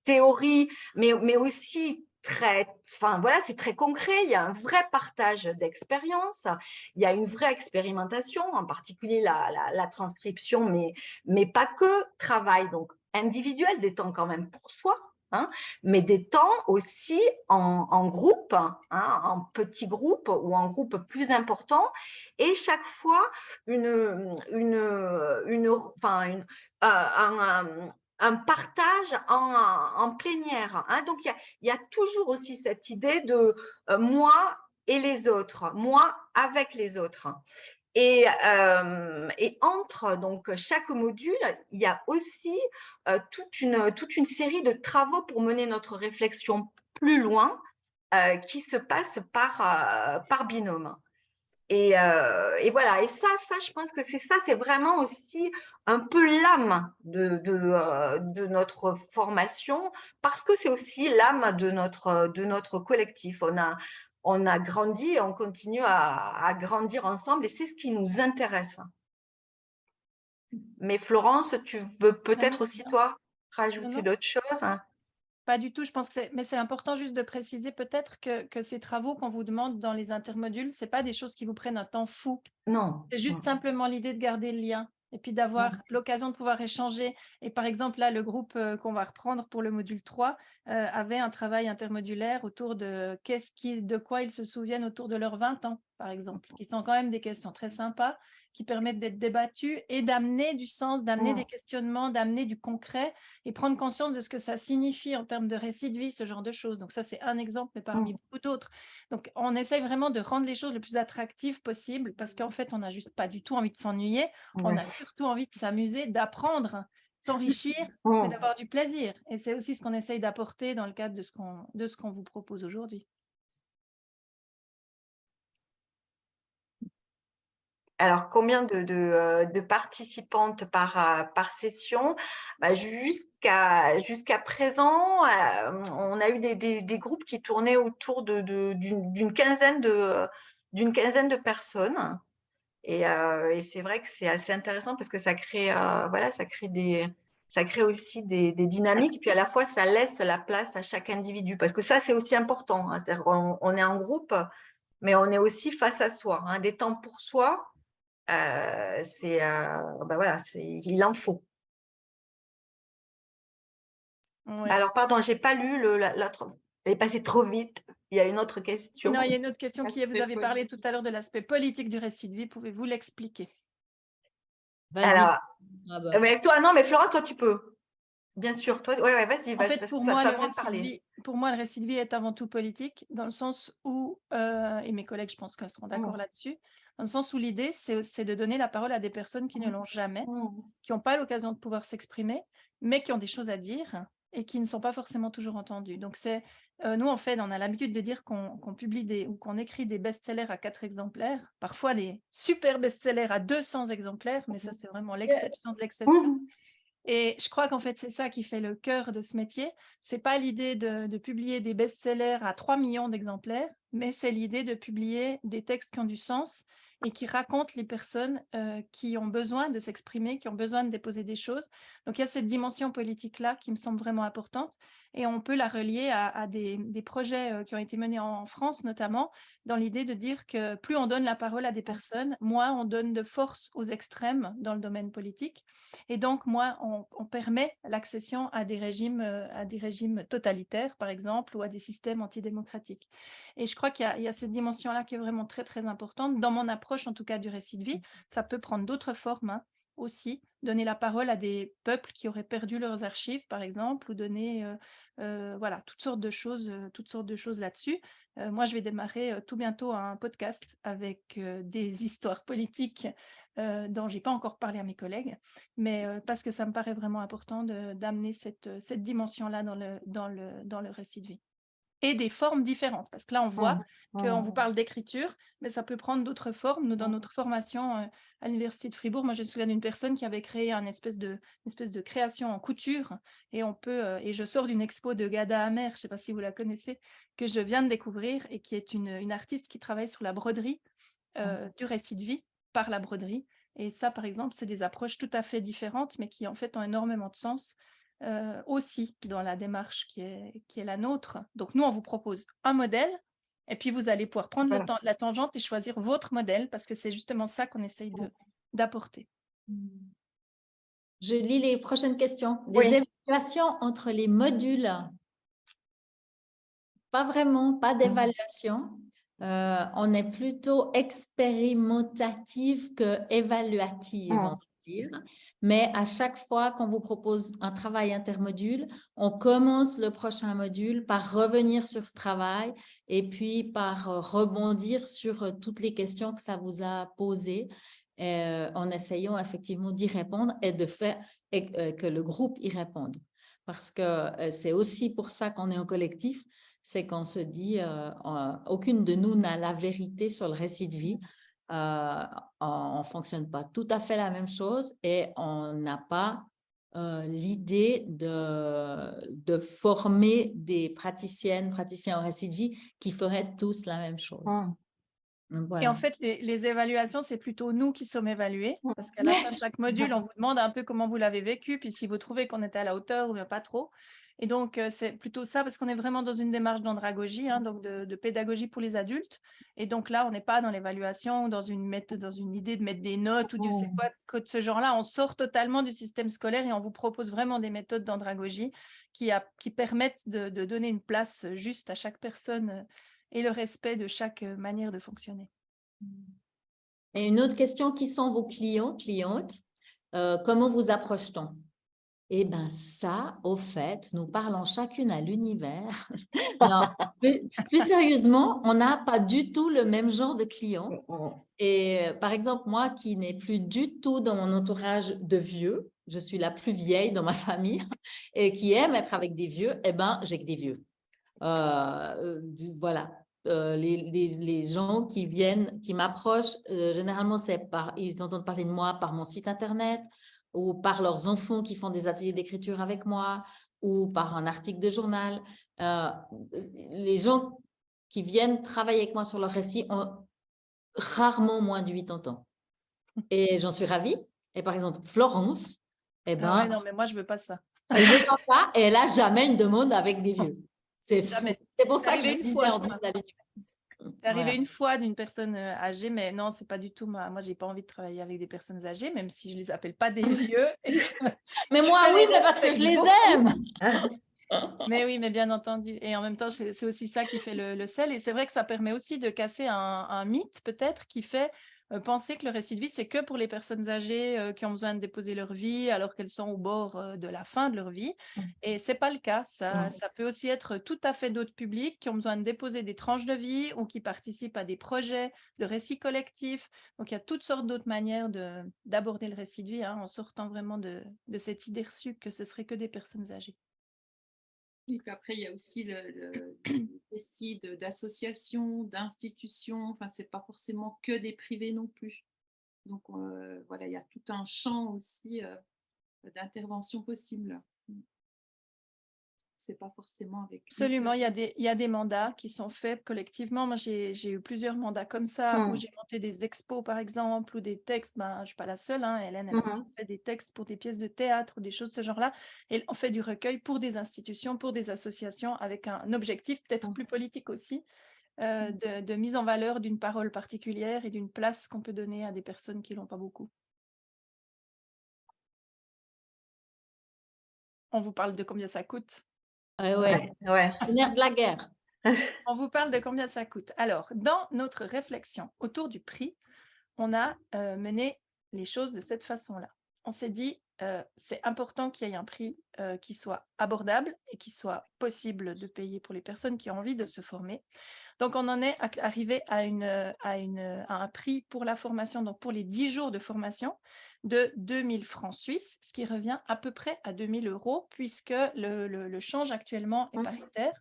théorie, mais aussi c'est très concret. Il y a un vrai partage d'expérience, il y a une vraie expérimentation, en particulier la transcription, mais pas que, travail donc individuel, des temps quand même pour soi, hein, mais des temps aussi en groupe, hein, en petits groupes ou en groupe plus important, et chaque fois un partage en plénière, hein. Donc, il y a toujours aussi cette idée de moi et les autres, moi avec les autres. Et entre donc chaque module, il y a aussi toute une série de travaux pour mener notre réflexion plus loin, qui se passe par binôme. Et voilà, et ça, je pense que c'est vraiment aussi un peu l'âme de notre formation, parce que c'est aussi l'âme de notre collectif. On a grandi et on continue à grandir ensemble, et c'est ce qui nous intéresse. Mais Florence, tu veux peut-être aussi, toi, rajouter d'autres choses? Pas du tout, je pense que mais c'est important juste de préciser peut-être que ces travaux qu'on vous demande dans les intermodules, ce n'est pas des choses qui vous prennent un temps fou. Non. C'est juste simplement l'idée de garder le lien et puis d'avoir l'occasion de pouvoir échanger. Et par exemple, là, le groupe qu'on va reprendre pour le module 3 avait un travail intermodulaire autour de de quoi ils se souviennent autour de leurs 20 ans, par exemple, qui sont quand même des questions très sympas, qui permettent d'être débattues et d'amener du sens, d'amener des questionnements, d'amener du concret et prendre conscience de ce que ça signifie en termes de récit de vie, ce genre de choses. Donc ça, c'est un exemple, mais parmi beaucoup d'autres. Donc, on essaye vraiment de rendre les choses le plus attractives possible, parce qu'en fait, on n'a juste pas du tout envie de s'ennuyer. On a surtout envie de s'amuser, d'apprendre, s'enrichir, mais d'avoir du plaisir. Et c'est aussi ce qu'on essaye d'apporter dans le cadre de ce qu'on vous propose aujourd'hui. Alors, combien de participantes par session? Jusqu'à présent, on a eu des groupes qui tournaient autour d'une quinzaine de personnes. Et c'est vrai que c'est assez intéressant parce que ça crée aussi des dynamiques. Et puis à la fois, ça laisse la place à chaque individu. Parce que ça, c'est aussi important, hein. C'est-à-dire qu'on est en groupe, mais on est aussi face à soi, hein. Des temps pour soi. Il en faut. Ouais. Alors, pardon, je n'ai pas lu l'autre. Elle est passée trop vite. Il y a une autre question. Non, il y a une autre question qui vous avez parlé tout à l'heure de l'aspect politique du récit de vie. Pouvez-vous l'expliquer? Vas-y. Mais toi, non, mais Florence, toi, tu peux. Bien sûr. Toi, ouais, vas-y. En fait, pour moi, le récit de vie est avant tout politique, dans le sens où, et mes collègues, je pense qu'elles seront d'accord là-dessus, dans le sens où l'idée, c'est de donner la parole à des personnes qui ne l'ont jamais, qui n'ont pas l'occasion de pouvoir s'exprimer, mais qui ont des choses à dire et qui ne sont pas forcément toujours entendues. Donc, nous, en fait, on a l'habitude de dire qu'on publie ou qu'on écrit des best-sellers à 4 exemplaires, parfois des super best-sellers à 200 exemplaires, mais ça, c'est vraiment l'exception de l'exception. Et je crois qu'en fait, c'est ça qui fait le cœur de ce métier. Ce n'est pas l'idée de publier des best-sellers à 3 millions d'exemplaires, mais c'est l'idée de publier des textes qui ont du sens et qui racontent les personnes qui ont besoin de s'exprimer, qui ont besoin de déposer des choses. Donc, il y a cette dimension politique-là qui me semble vraiment importante et on peut la relier à des projets qui ont été menés en France, notamment, dans l'idée de dire que plus on donne la parole à des personnes, moins on donne de force aux extrêmes dans le domaine politique. Et donc, moins on permet l'accession à des régimes totalitaires, par exemple, ou à des systèmes antidémocratiques. Et je crois qu'il y a cette dimension-là qui est vraiment très, très importante. Dans mon approche, en tout cas, du récit de vie, ça peut prendre d'autres formes, hein, aussi. Donner la parole à des peuples qui auraient perdu leurs archives, par exemple, ou donner voilà, toutes sortes de choses là-dessus. Moi, je vais démarrer tout bientôt un podcast avec des histoires politiques dont je n'ai pas encore parlé à mes collègues, mais parce que ça me paraît vraiment important d'amener cette dimension-là dans le récit de vie. Et des formes différentes, parce que là, on voit qu'on vous parle d'écriture, mais ça peut prendre d'autres formes. Nous, dans notre formation à l'Université de Fribourg, moi, je me souviens d'une personne qui avait créé une espèce de création en couture, et et je sors d'une expo de Gada Amer, je ne sais pas si vous la connaissez, que je viens de découvrir, et qui est une artiste qui travaille sur la broderie du récit de vie par la broderie. Et ça, par exemple, c'est des approches tout à fait différentes, mais qui, en fait, ont énormément de sens aussi dans la démarche qui est la nôtre. Donc, nous, on vous propose un modèle, et puis vous allez pouvoir prendre la tangente et choisir votre modèle, parce que c'est justement ça qu'on essaye d'apporter. Je lis les prochaines questions. Oui. Les évaluations entre les modules. Pas vraiment, pas d'évaluation. On est plutôt expérimentative que évaluative, on va dire. Mais à chaque fois qu'on vous propose un travail intermodule, on commence le prochain module par revenir sur ce travail et puis par rebondir sur toutes les questions que ça vous a posées, en essayant effectivement d'y répondre et de faire que le groupe y réponde. Parce que c'est aussi pour ça qu'on est en collectif, c'est qu'on se dit, aucune de nous n'a la vérité sur le récit de vie. On ne fonctionne pas tout à fait la même chose et on n'a pas l'idée de former des praticiennes, praticiens au récit de vie qui feraient tous la même chose. Donc, voilà. Et en fait, les évaluations, c'est plutôt nous qui sommes évalués, parce qu'à la fin de chaque module, on vous demande un peu comment vous l'avez vécu, puis si vous trouvez qu'on était à la hauteur ou bien pas trop. Et donc, c'est plutôt ça, parce qu'on est vraiment dans une démarche d'andragogie, hein, donc de pédagogie pour les adultes. Et donc là, on n'est pas dans l'évaluation ou dans une idée de mettre des notes ou Dieu sait quoi de ce genre-là. On sort totalement du système scolaire et on vous propose vraiment des méthodes d'andragogie qui permettent de donner une place juste à chaque personne et le respect de chaque manière de fonctionner. Et une autre question, qui sont vos clients, clientes? Comment vous approche-t-on? Eh bien, ça, au fait, nous parlons chacune à l'univers. Non, plus sérieusement, on n'a pas du tout le même genre de clients. Et par exemple, moi qui n'ai plus du tout dans mon entourage de vieux, je suis la plus vieille dans ma famille et qui aime être avec des vieux, eh bien, j'ai que des vieux. Voilà. Les gens qui viennent, qui m'approchent, généralement, ils entendent parler de moi par mon site internet ou par leurs enfants qui font des ateliers d'écriture avec moi ou par un article de journal. Les gens qui viennent travailler avec moi sur leur récit ont rarement moins de 80 ans. Et j'en suis ravie. Et par exemple, Florence, eh ben, ouais, non, mais moi, je ne veux pas ça. Elle ne veut pas ça et elle n'a jamais une demande avec des vieux. C'est pour ça que je disais en dehors de la lumière. C'est arrivé une fois d'une personne âgée, mais non, c'est pas du tout moi. Je n'ai pas envie de travailler avec des personnes âgées, même si je ne les appelle pas des vieux. Mais moi, oui, mais parce que je les aime. Mais oui, mais bien entendu. Et en même temps, c'est aussi ça qui fait le sel. Et c'est vrai que ça permet aussi de casser un mythe, peut-être, qui fait penser que le récit de vie, c'est que pour les personnes âgées qui ont besoin de déposer leur vie alors qu'elles sont au bord de la fin de leur vie. Et ce n'est pas le cas. Ça peut aussi être tout à fait d'autres publics qui ont besoin de déposer des tranches de vie ou qui participent à des projets de récit collectif. Donc, il y a toutes sortes d'autres manières d'aborder le récit de vie, hein, en sortant vraiment de cette idée reçue que ce serait que des personnes âgées. Et puis après, il y a aussi le récit d'associations, d'institutions. Enfin, ce n'est pas forcément que des privés non plus. Donc, voilà, il y a tout un champ aussi d'intervention possible. c'est pas forcément avec une Absolument, seule il y a des mandats qui sont faits collectivement. Moi, j'ai eu plusieurs mandats comme ça, où j'ai monté des expos, par exemple, ou des textes. Ben, je ne suis pas la seule, hein. Hélène, elle a aussi fait des textes pour des pièces de théâtre ou des choses de ce genre-là. Et on fait du recueil pour des institutions, pour des associations, avec un objectif peut-être plus politique aussi, de mise en valeur d'une parole particulière et d'une place qu'on peut donner à des personnes qui ne l'ont pas beaucoup. On vous parle de combien ça coûte. Ouais. Le nerf de la guerre. On vous parle de combien ça coûte. Alors, dans notre réflexion autour du prix, on a mené les choses de cette façon-là. On s'est dit, c'est important qu'il y ait un prix qui soit abordable et qui soit possible de payer pour les personnes qui ont envie de se former. Donc, on en est arrivé à un prix pour la formation, donc pour les 10 jours de formation, de 2000 francs suisses, ce qui revient à peu près à 2000 €, puisque le change actuellement est paritaire.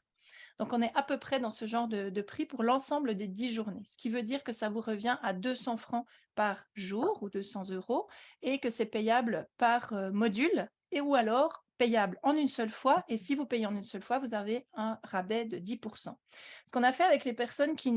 Donc, on est à peu près dans ce genre de prix pour l'ensemble des 10 journées, ce qui veut dire que ça vous revient à 200 francs par jour ou 200 € et que c'est payable par module ou alors payable en une seule fois. Et si vous payez en une seule fois, vous avez un rabais de 10%. Ce qu'on a fait avec les personnes qui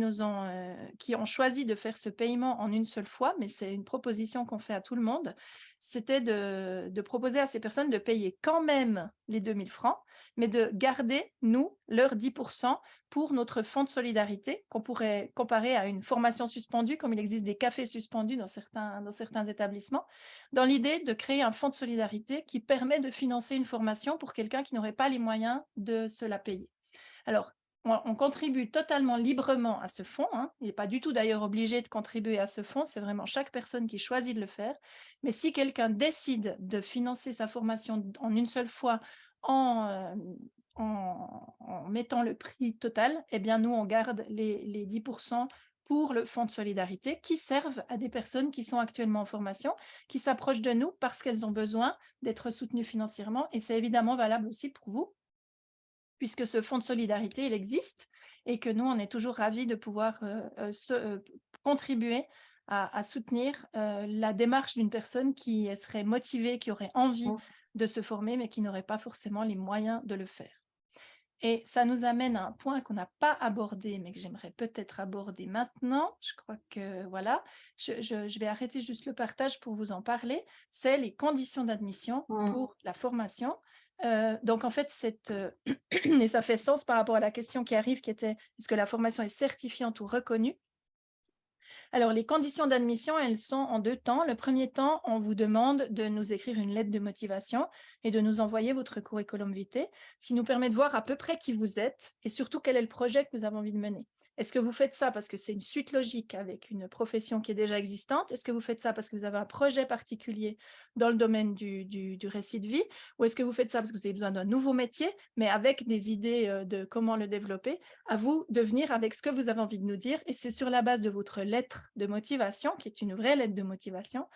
ont choisi de faire ce paiement en une seule fois, mais c'est une proposition qu'on fait à tout le monde, c'était de proposer à ces personnes de payer quand même les 2000 francs, mais de garder, nous, leurs 10% pour notre fonds de solidarité, qu'on pourrait comparer à une formation suspendue, comme il existe des cafés suspendus dans certains établissements, dans l'idée de créer un fonds de solidarité qui permet de financer une formation pour quelqu'un qui n'aurait pas les moyens de se la payer. Alors, on contribue totalement librement à ce fonds, hein. Il n'est pas du tout d'ailleurs obligé de contribuer à ce fonds, c'est vraiment chaque personne qui choisit de le faire. Mais si quelqu'un décide de financer sa formation en une seule fois en mettant le prix total, eh bien nous, on garde les 10% pour le fonds de solidarité qui servent à des personnes qui sont actuellement en formation, qui s'approchent de nous parce qu'elles ont besoin d'être soutenues financièrement. Et c'est évidemment valable aussi pour vous, puisque ce fonds de solidarité, il existe et que nous, on est toujours ravis de pouvoir contribuer à soutenir la démarche d'une personne qui serait motivée, qui aurait envie de se former, mais qui n'aurait pas forcément les moyens de le faire. Et ça nous amène à un point qu'on n'a pas abordé, mais que j'aimerais peut-être aborder maintenant. Je crois que voilà, je vais arrêter juste le partage pour vous en parler. C'est les conditions d'admission pour la formation. Donc en fait, et ça fait sens par rapport à la question qui arrive, qui était est-ce que la formation est certifiante ou reconnue? Alors, les conditions d'admission, elles sont en 2 temps. Le premier temps, on vous demande de nous écrire une lettre de motivation et de nous envoyer votre curriculum vitae, ce qui nous permet de voir à peu près qui vous êtes et surtout quel est le projet que vous avez envie de mener. Est-ce que vous faites ça parce que c'est une suite logique avec une profession qui est déjà existante? Est-ce que vous faites ça parce que vous avez un projet particulier dans le domaine du récit de vie? Ou est-ce que vous faites ça parce que vous avez besoin d'un nouveau métier, mais avec des idées de comment le développer? À vous de venir avec ce que vous avez envie de nous dire, et c'est sur la base de votre lettre de motivation, qui est une vraie lettre de motivation,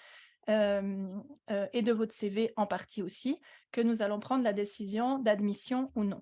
et de votre CV en partie aussi, que nous allons prendre la décision d'admission ou non.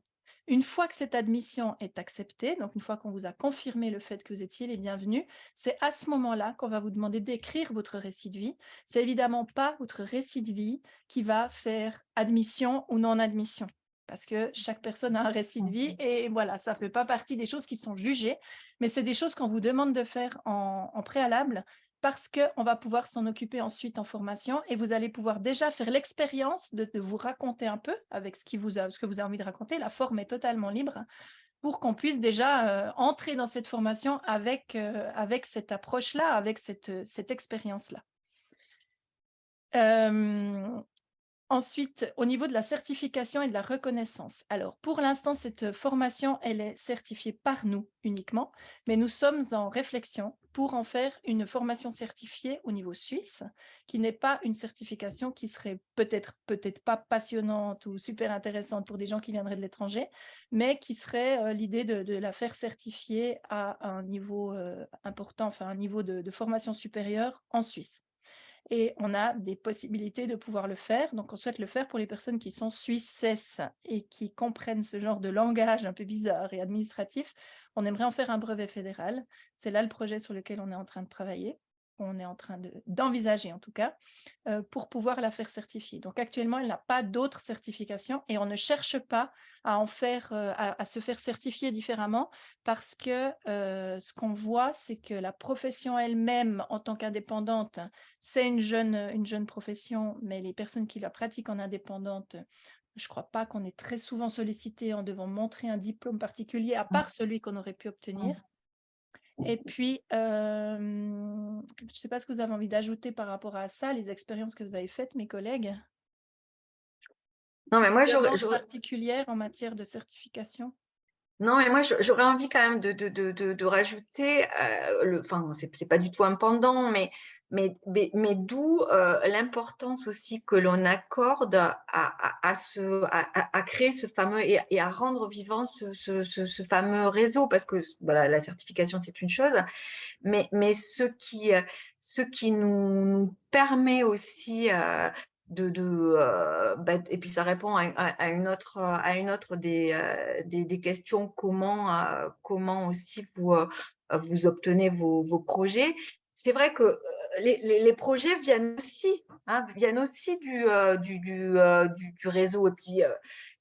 Une fois que cette admission est acceptée, donc une fois qu'on vous a confirmé le fait que vous étiez les bienvenus, c'est à ce moment-là qu'on va vous demander d'écrire votre récit de vie. C'est évidemment pas votre récit de vie qui va faire admission ou non-admission, parce que chaque personne a un récit de vie et voilà, ça ne fait pas partie des choses qui sont jugées, mais c'est des choses qu'on vous demande de faire en préalable parce qu'on va pouvoir s'en occuper ensuite en formation et vous allez pouvoir déjà faire l'expérience de vous raconter un peu avec ce que vous avez envie de raconter. La forme est totalement libre pour qu'on puisse déjà entrer dans cette formation avec cette approche-là, avec cette expérience-là. Ensuite, au niveau de la certification et de la reconnaissance. Alors, pour l'instant, cette formation, elle est certifiée par nous uniquement, mais nous sommes en réflexion pour en faire une formation certifiée au niveau suisse, qui n'est pas une certification qui serait peut-être pas passionnante ou super intéressante pour des gens qui viendraient de l'étranger, mais qui serait l'idée de la faire certifier à un niveau important, enfin un niveau de formation supérieure en Suisse. Et on a des possibilités de pouvoir le faire. Donc, on souhaite le faire pour les personnes qui sont suissesses et qui comprennent ce genre de langage un peu bizarre et administratif. On aimerait en faire un brevet fédéral. C'est là le projet sur lequel on est en train de travailler. qu'on est en train d'envisager en tout cas, pour pouvoir la faire certifier. Donc actuellement, elle n'a pas d'autres certifications et on ne cherche pas à en faire, à se faire certifier différemment parce que ce qu'on voit, c'est que la profession elle-même en tant qu'indépendante, c'est une jeune profession, mais les personnes qui la pratiquent en indépendante, je ne crois pas qu'on est très souvent sollicité en devant montrer un diplôme particulier, à part celui qu'on aurait pu obtenir. Et puis, je ne sais pas ce que vous avez envie d'ajouter par rapport à ça, les expériences que vous avez faites, mes collègues. Non, mais moi, Demandes particulières en matière de certification. Non, mais moi, j'aurais envie quand même de rajouter, enfin, c'est pas du tout un pendant, mais d'où l'importance aussi que l'on accorde à créer ce fameux et à rendre vivant ce fameux réseau, parce que voilà, la certification, c'est une chose, mais ce qui nous permet aussi et puis ça répond à une autre des questions, comment aussi vous obtenez vos projets. C'est vrai que les projets viennent aussi du réseau, et puis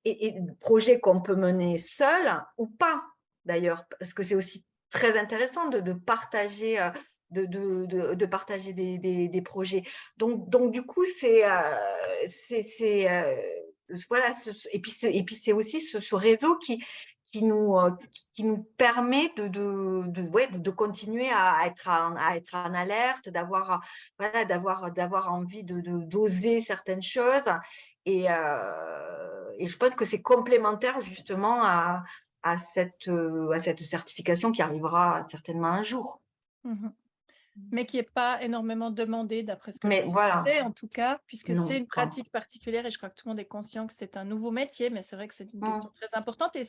et projets qu'on peut mener seul ou pas d'ailleurs, parce que c'est aussi très intéressant de partager de partager des projets. Donc du coup, voilà, et puis c'est aussi ce réseau qui nous permet de continuer à être en alerte, d'avoir envie d'oser certaines choses. Et je pense que c'est complémentaire justement à cette certification qui arrivera certainement un jour. Mmh. Mais qui n'est pas énormément demandé, d'après ce que Mais je voilà, sais en tout cas, puisque c'est non, une pratique particulière et je crois que tout le monde est conscient que c'est un nouveau métier, mais c'est vrai que c'est une question très importante. Et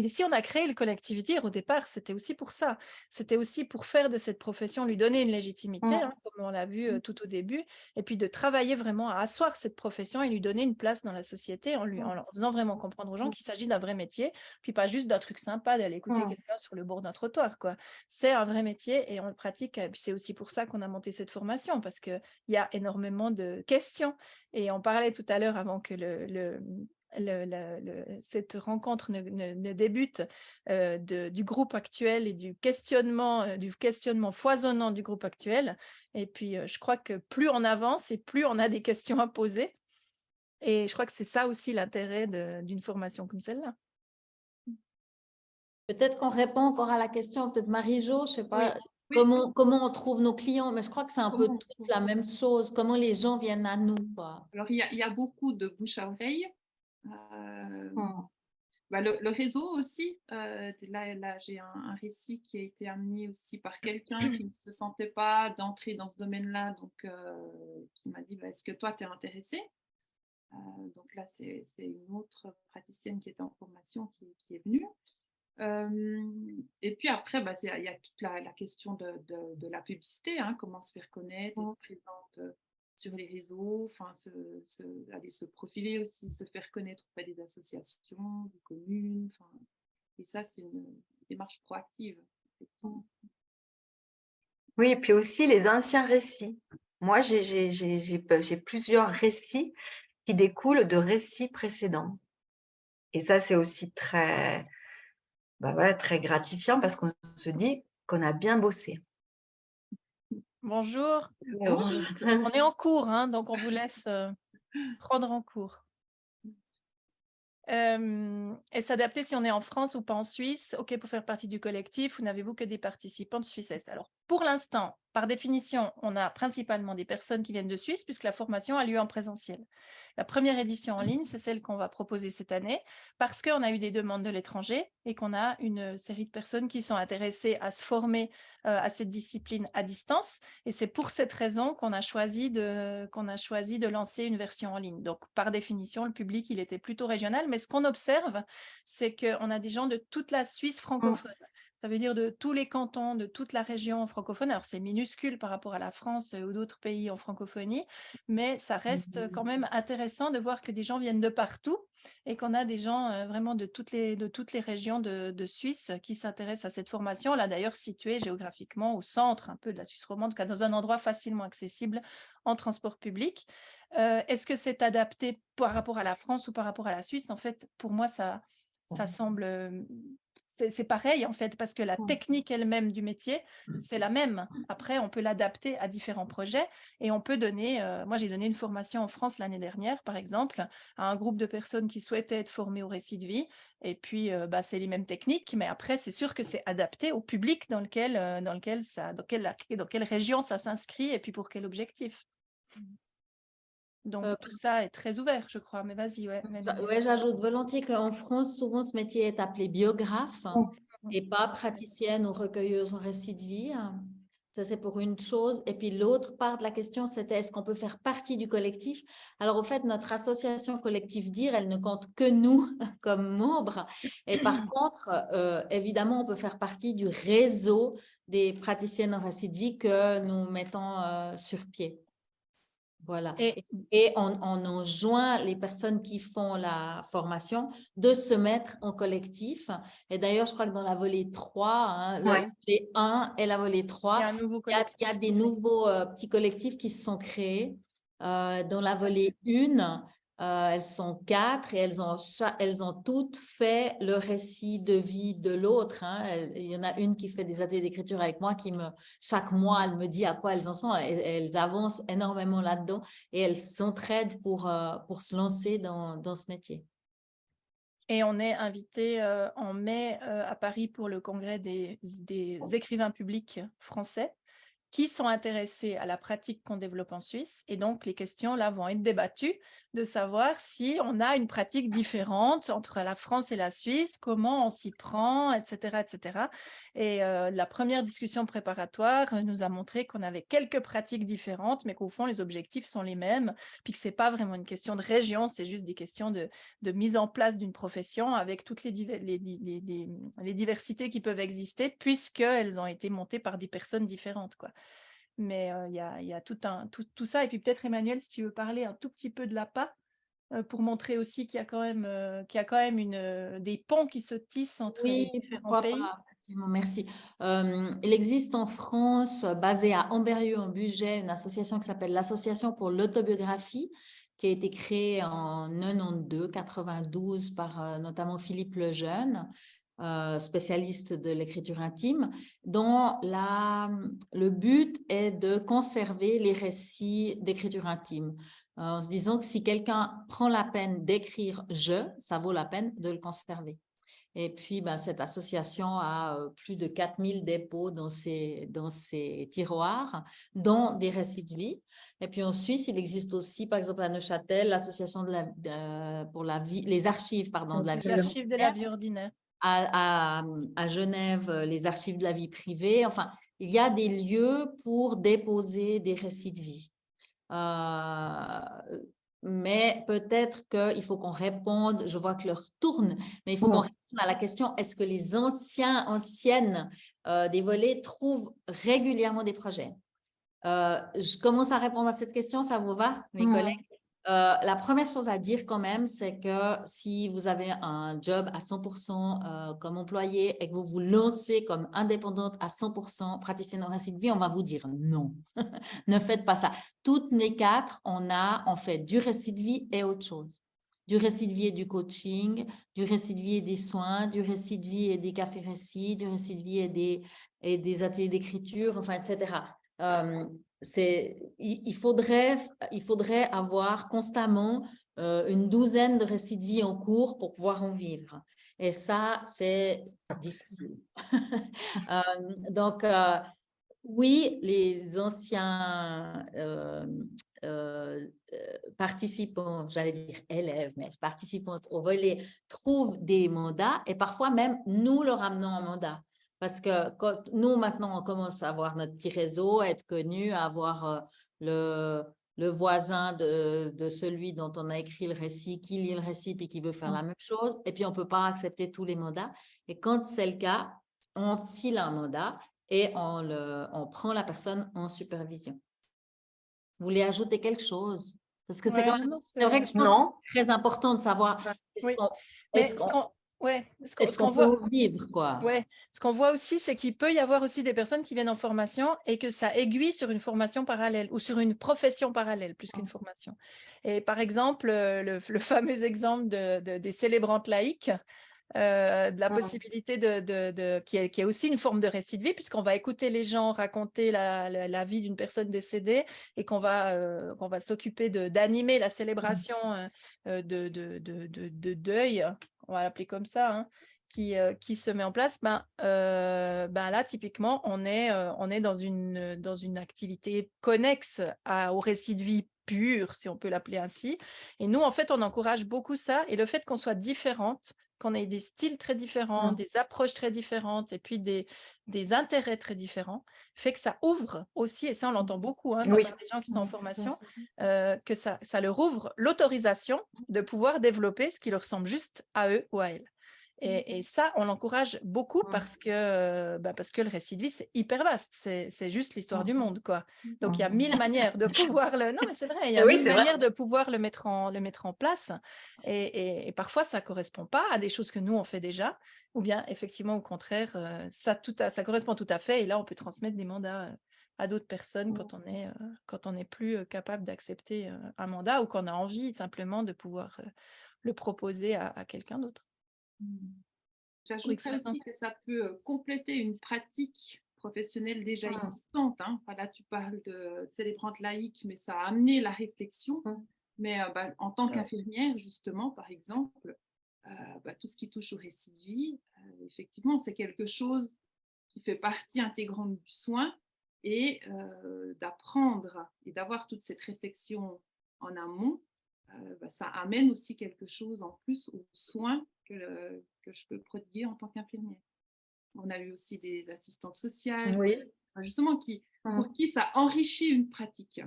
si on a créé le collectif DIR au départ, c'était aussi pour ça. C'était aussi pour faire de cette profession, lui donner une légitimité, comme on l'a vu tout au début, et puis de travailler vraiment à asseoir cette profession et lui donner une place dans la société en leur faisant vraiment comprendre aux gens qu'il s'agit d'un vrai métier, puis pas juste d'un truc sympa d'aller écouter quelqu'un sur le bord d'un trottoir, quoi. C'est un vrai métier et on le pratique. Et puis c'est aussi pour ça qu'on a monté cette formation, parce qu'il y a énormément de questions. Et on parlait tout à l'heure, avant que cette rencontre ne débute, du groupe actuel et du questionnement foisonnant du groupe actuel. Et puis, je crois que plus on avance et plus on a des questions à poser. Et je crois que c'est ça aussi l'intérêt d'une formation comme celle-là. Peut-être qu'on répond encore à la question, peut-être Marie-Jo, je ne sais pas, Oui. comment on trouve nos clients, mais je crois que c'est un peu toute la même chose, comment les gens viennent à nous, quoi. Alors, il y a beaucoup de bouche à oreille. Le réseau aussi. Là j'ai un récit qui a été amené aussi par quelqu'un qui ne se sentait pas d'entrer dans ce domaine-là, donc qui m'a dit est-ce que toi, tu es intéressé? Donc là, c'est une autre praticienne qui était en formation qui est venue. Et puis après, il y a toute la question de la publicité, comment se faire connaître, être présente sur les réseaux, aller se profiler aussi, se faire connaître auprès des associations, des communes. Et ça, c'est une démarche proactive, effectivement. Oui, et puis aussi les anciens récits. Moi, j'ai plusieurs récits qui découlent de récits précédents. Et ça, c'est aussi très gratifiant, parce qu'on se dit qu'on a bien bossé. Bonjour. On est en cours, donc on vous laisse prendre en cours. Et s'adapter si on est en France ou pas en Suisse. OK, pour faire partie du collectif, ou n'avez-vous que des participants de Suisse? Alors, pour l'instant, par définition, on a principalement des personnes qui viennent de Suisse, puisque la formation a lieu en présentiel. La première édition en ligne, c'est celle qu'on va proposer cette année, parce qu'on a eu des demandes de l'étranger et qu'on a une série de personnes qui sont intéressées à se former à cette discipline à distance. Et c'est pour cette raison qu'on a choisi de lancer une version en ligne. Donc, par définition, le public, il était plutôt régional. Mais ce qu'on observe, c'est qu'on a des gens de toute la Suisse francophone. Ça veut dire de tous les cantons, de toute la région francophone. Alors, c'est minuscule par rapport à la France ou d'autres pays en francophonie, mais ça reste quand même intéressant de voir que des gens viennent de partout et qu'on a des gens vraiment de toutes les régions de Suisse qui s'intéressent à cette formation. Là, d'ailleurs, située géographiquement au centre un peu de la Suisse romande, dans un endroit facilement accessible en transport public. Est-ce que c'est adapté par rapport à la France ou par rapport à la Suisse? En fait, pour moi, ça semble... c'est pareil, en fait, parce que la technique elle-même du métier, c'est la même. Après, on peut l'adapter à différents projets et on peut donner... moi, j'ai donné une formation en France l'année dernière, par exemple, à un groupe de personnes qui souhaitaient être formées au récit de vie. Et puis, c'est les mêmes techniques, mais après, c'est sûr que c'est adapté au public dans quelle région ça s'inscrit et puis pour quel objectif. Donc, tout ça est très ouvert, je crois. Mais vas-y, ouais. Ouais, j'ajoute volontiers qu'en France, souvent, ce métier est appelé biographe et pas praticienne ou recueilleuse en récit de vie. Ça, c'est pour une chose. Et puis, l'autre part de la question, c'était est-ce qu'on peut faire partie du collectif? Alors, au fait, notre association collective DIR, elle ne compte que nous comme membres. Et par contre, évidemment, on peut faire partie du réseau des praticiennes en récit de vie que nous mettons sur pied. Voilà. Et on enjoint les personnes qui font la formation de se mettre en collectif. Et d'ailleurs, je crois que dans la volée 3, la volée 1 et la volée 3, il y a des nouveaux petits collectifs qui se sont créés. Dans la volée 1, elles sont 4 et elles ont toutes fait le récit de vie de l'autre. Il y en a une qui fait des ateliers d'écriture avec moi, chaque mois, elle me dit à quoi elles en sont. Elles avancent énormément là-dedans et elles s'entraident pour se lancer dans ce métier. Et on est invité en mai à Paris pour le congrès des écrivains publics français qui sont intéressés à la pratique qu'on développe en Suisse. Et donc, les questions là vont être débattues de savoir si on a une pratique différente entre la France et la Suisse, comment on s'y prend, etc. etc. Et la première discussion préparatoire nous a montré qu'on avait quelques pratiques différentes, mais qu'au fond, les objectifs sont les mêmes, puis que ce n'est pas vraiment une question de région, c'est juste des questions de mise en place d'une profession avec toutes les diversités qui peuvent exister, puisqu'elles ont été montées par des personnes différentes, quoi. Mais il y a tout ça. Et puis peut-être, Emmanuel, si tu veux parler un tout petit peu de l'APA, pour montrer aussi qu'il y a quand même, des ponts qui se tissent entre les différents pays. Merci. Il existe en France, basée à Ambérieu-en-Bugey, une association qui s'appelle l'Association pour l'autobiographie, qui a été créée en 92 par notamment Philippe Lejeune, spécialiste de l'écriture intime, dont le but est de conserver les récits d'écriture intime, en se disant que si quelqu'un prend la peine d'écrire « je », ça vaut la peine de le conserver. Et puis, cette association a plus de 4000 dépôts dans ses tiroirs, dont des récits de vie. Et puis en Suisse, il existe aussi, par exemple, à Neuchâtel, l'association pour la vie, les archives, pardon, de la vie. Les archives de la vie ordinaire. À Genève, les archives de la vie privée. Enfin, il y a des lieux pour déposer des récits de vie. Mais peut-être qu'il faut qu'on réponde, je vois que l'heure tourne, mais il faut qu'on réponde à la question, est-ce que les anciennes des volets trouvent régulièrement des projets? Je commence à répondre à cette question, ça vous va, mes collègues? La première chose à dire quand même, c'est que si vous avez un job à 100% comme employé et que vous vous lancez comme indépendante à 100% praticienne en récit de vie, on va vous dire non, ne faites pas ça. Toutes les 4, on fait du récit de vie et autre chose. Du récit de vie et du coaching, du récit de vie et des soins, du récit de vie et des cafés-récits, du récit de vie et des ateliers d'écriture, enfin, etc. Il faudrait avoir constamment une douzaine de récits de vie en cours pour pouvoir en vivre. Et ça, c'est difficile. Donc, oui, les anciens participants, j'allais dire élèves, mais participantes au volet trouvent des mandats et parfois même nous leur amenons un mandat. Parce que quand nous, maintenant, on commence à avoir notre petit réseau, à être connus, à avoir le voisin de celui dont on a écrit le récit, qui lit le récit et qui veut faire la même chose. Et puis, on ne peut pas accepter tous les mandats. Et quand c'est le cas, on file un mandat et on prend la personne en supervision. Vous voulez ajouter quelque chose? Parce que c'est quand Ouais, même, non, c'est vrai que je pense que Non. c'est très important de savoir oui. Mais est-ce qu'on ce qu'on voit, peut vivre, quoi. ouais, ce qu'on voit aussi, c'est qu'il peut y avoir aussi des personnes qui viennent en formation et que ça aiguille sur une formation parallèle ou sur une profession parallèle plus qu'une formation. Et par exemple, le fameux exemple des célébrantes laïques, de la possibilité qui est aussi une forme de récit de vie, puisqu'on va écouter les gens raconter la vie d'une personne décédée et qu'on va s'occuper d'animer la célébration de deuil, on va l'appeler comme ça, hein, qui se met en place. Là, typiquement, on est dans une activité connexe au récit de vie pur, si on peut l'appeler ainsi. Et nous, en fait, on encourage beaucoup ça. Et le fait qu'on soit différentes, qu'on ait des styles très différents, des approches très différentes et puis des intérêts très différents, fait que ça ouvre aussi, et ça on l'entend beaucoup quand Oui. même les gens qui sont en formation, que ça leur ouvre l'autorisation de pouvoir développer ce qui leur semble juste à eux ou à elles. Et ça, on l'encourage beaucoup parce que le récit de vie, c'est hyper vaste. C'est juste l'histoire du monde, quoi. Donc, il y a 1000 manières de pouvoir le... Non, mais c'est vrai, il y a Oui, 1000 c'est vrai. manières de pouvoir le mettre en place. Et parfois, ça ne correspond pas à des choses que nous, on fait déjà. Ou bien, effectivement, au contraire, ça correspond tout à fait. Et là, on peut transmettre des mandats à d'autres personnes quand on n'est plus capable d'accepter un mandat ou qu'on a envie simplement de pouvoir le proposer à quelqu'un d'autre. J'ajouterais aussi que ça peut compléter une pratique professionnelle déjà existante. Voilà, tu parles de célébrante laïque, mais ça a amené la réflexion. Mais en tant qu'infirmière, justement, par exemple, tout ce qui touche au récit de vie, effectivement, c'est quelque chose qui fait partie intégrante du soin et d'apprendre et d'avoir toute cette réflexion en amont, ça amène aussi quelque chose en plus aux soins que je peux prodiguer en tant qu'infirmière. On a eu aussi des assistantes sociales, justement, pour qui ça enrichit une pratique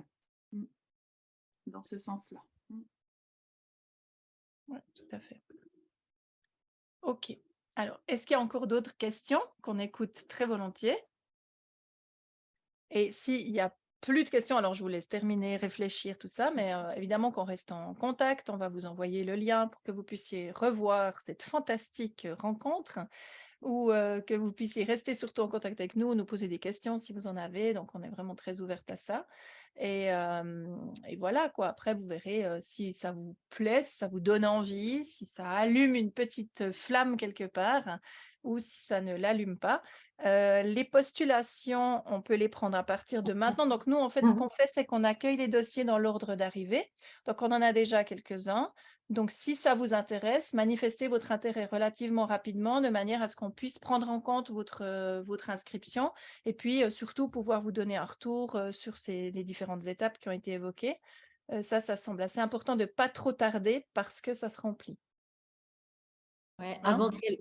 dans ce sens-là. Oui, tout à fait. Ok. Alors, est-ce qu'il y a encore d'autres questions qu'on écoute très volontiers? Et s'il n'y a plus de questions, alors je vous laisse terminer, réfléchir, tout ça, mais évidemment qu'on reste en contact, on va vous envoyer le lien pour que vous puissiez revoir cette fantastique rencontre ou que vous puissiez rester surtout en contact avec nous, nous poser des questions si vous en avez, donc on est vraiment très ouverte à ça. Et voilà, quoi. Après, vous verrez si ça vous plaît, si ça vous donne envie, si ça allume une petite flamme quelque part ou si ça ne l'allume pas. Les postulations, on peut les prendre à partir de maintenant. Donc, nous, en fait, ce qu'on fait, c'est qu'on accueille les dossiers dans l'ordre d'arrivée. Donc, on en a déjà quelques-uns. Donc, si ça vous intéresse, manifestez votre intérêt relativement rapidement de manière à ce qu'on puisse prendre en compte votre inscription et puis surtout pouvoir vous donner un retour sur les différentes étapes qui ont été évoquées. Ça semble assez important de ne pas trop tarder parce que ça se remplit. Ouais,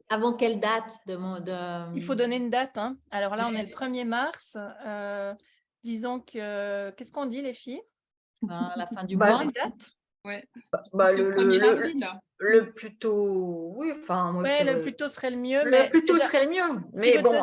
avant quelle date Il faut donner une date. Alors là, on est le 1er mars. Disons que... Qu'est-ce qu'on dit, les filles? La fin du mois. Les dates? Ouais. C'est le 1er avril, là. Le plus tôt, oui, enfin, moi, ouais, le plus tôt serait le mieux. Le plus tôt serait le mieux. Si votre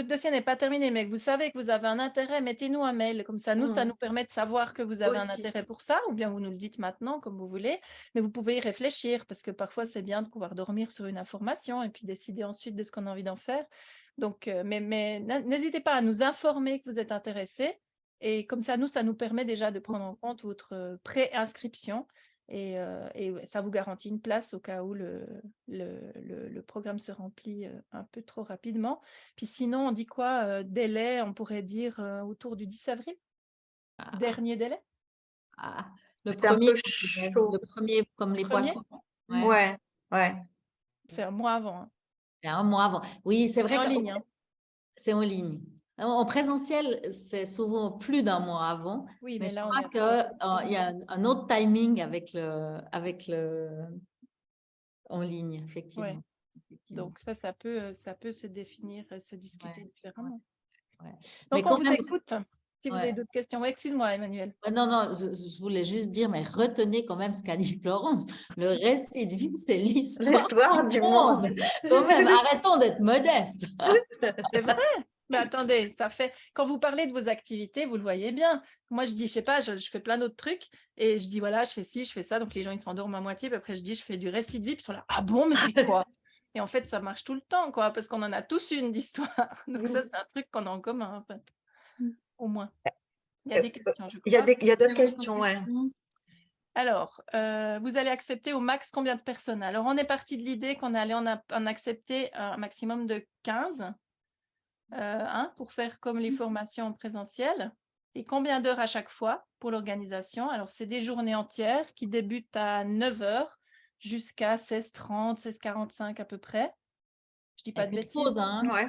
dossier n'est pas terminé, mais que vous savez que vous avez un intérêt, mettez-nous un mail. Comme ça, ça nous permet de savoir que vous avez un intérêt pour ça, ou bien vous nous le dites maintenant, comme vous voulez. Mais vous pouvez y réfléchir, parce que parfois, c'est bien de pouvoir dormir sur une information et puis décider ensuite de ce qu'on a envie d'en faire. Donc, mais n'hésitez pas à nous informer que vous êtes intéressé. Et comme ça, ça nous permet déjà de prendre en compte votre pré-inscription. Et ça vous garantit une place au cas où le programme se remplit un peu trop rapidement. Puis sinon, on dit quoi? Délai, on pourrait dire autour du 10 avril? Dernier délai? Le premier comme les poissons. Ouais. C'est un mois avant. C'est un mois avant. Oui, c'est vrai que c'est en ligne. C'est en ligne. En présentiel, c'est souvent plus d'un mois avant. Oui, mais là, je crois qu'il y a un autre timing avec le en ligne, effectivement. Ouais. Donc ça peut se définir, se discuter différemment. Ouais. Donc, on vous écoute. Si vous Ouais. avez d'autres questions. Ouais, excuse-moi, Emmanuel. Non, je voulais juste dire, mais retenez quand même ce qu'a dit Florence. Le récit de vie, c'est l'histoire L'histoire du monde. Quand même, arrêtons d'être modestes. C'est vrai. Mais attendez, ça fait. Quand vous parlez de vos activités, vous le voyez bien. Moi, je dis, je sais pas, je fais plein d'autres trucs et je dis, voilà, je fais ci, je fais ça. Donc, les gens, ils s'endorment à moitié. Puis après, je dis, je fais du récit de vie. Puis ils sont là, ah bon, mais c'est quoi? Et en fait, ça marche tout le temps, quoi, parce qu'on en a tous une d'histoire. Donc, ça, c'est un truc qu'on a en commun, en fait. Au moins. Il y a des questions, je Il y a crois. d'autres questions, ouais. Alors, vous allez accepter au max combien de personnes? Alors, on est parti de l'idée qu'on allait en accepter un maximum de 15 pour faire comme les formations en présentiel. Et combien d'heures à chaque fois pour l'organisation? Alors, c'est des journées entières qui débutent à 9 h jusqu'à 16h30, 16h45 à peu près. Je dis pas de bêtises. Pause, hein. Ouais.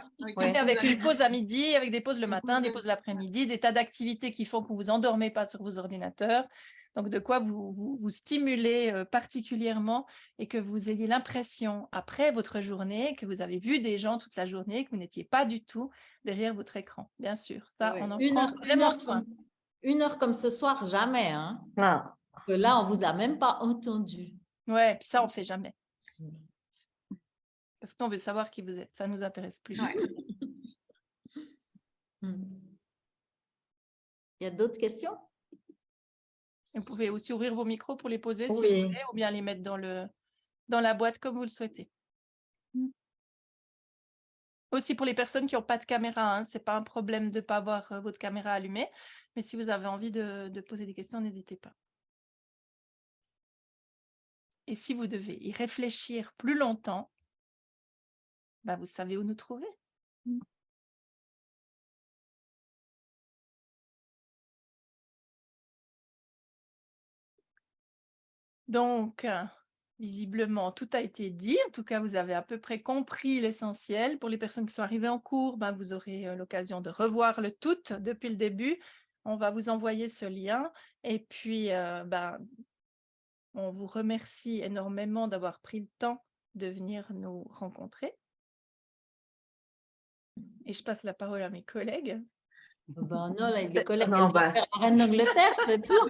Avec une pause à midi, avec des pauses le matin, des pauses l'après-midi, des tas d'activités qui font que vous ne vous endormez pas sur vos ordinateurs. Donc, de quoi vous stimulez particulièrement et que vous ayez l'impression, après votre journée, que vous avez vu des gens toute la journée, que vous n'étiez pas du tout derrière votre écran, bien sûr. Ça, Ouais. on en Une prend heure, vraiment soin. une heure comme ce soir, jamais. Hein. Non. Parce que là, on ne vous a même pas entendu. Ouais, puis ça, on ne fait jamais. Parce qu'on veut savoir qui vous êtes. Ça nous intéresse plus. Ouais. Il y a d'autres questions? Vous pouvez aussi ouvrir vos micros pour les poser si Oui. vous voulez, ou bien les mettre dans la boîte comme vous le souhaitez. Aussi pour les personnes qui n'ont pas de caméra, hein, ce n'est pas un problème de ne pas avoir votre caméra allumée, mais si vous avez envie de poser des questions, n'hésitez pas. Et si vous devez y réfléchir plus longtemps, bah, vous savez où nous trouver. Donc, visiblement, tout a été dit. En tout cas, vous avez à peu près compris l'essentiel. Pour les personnes qui sont arrivées en cours, bah, vous aurez l'occasion de revoir le tout depuis le début. On va vous envoyer ce lien. Et puis, bah, on vous remercie énormément d'avoir pris le temps de venir nous rencontrer. Et je passe la parole à mes collègues. Ben non, là, les collègues Non, viennent de faire la reine d'Angleterre, le tour.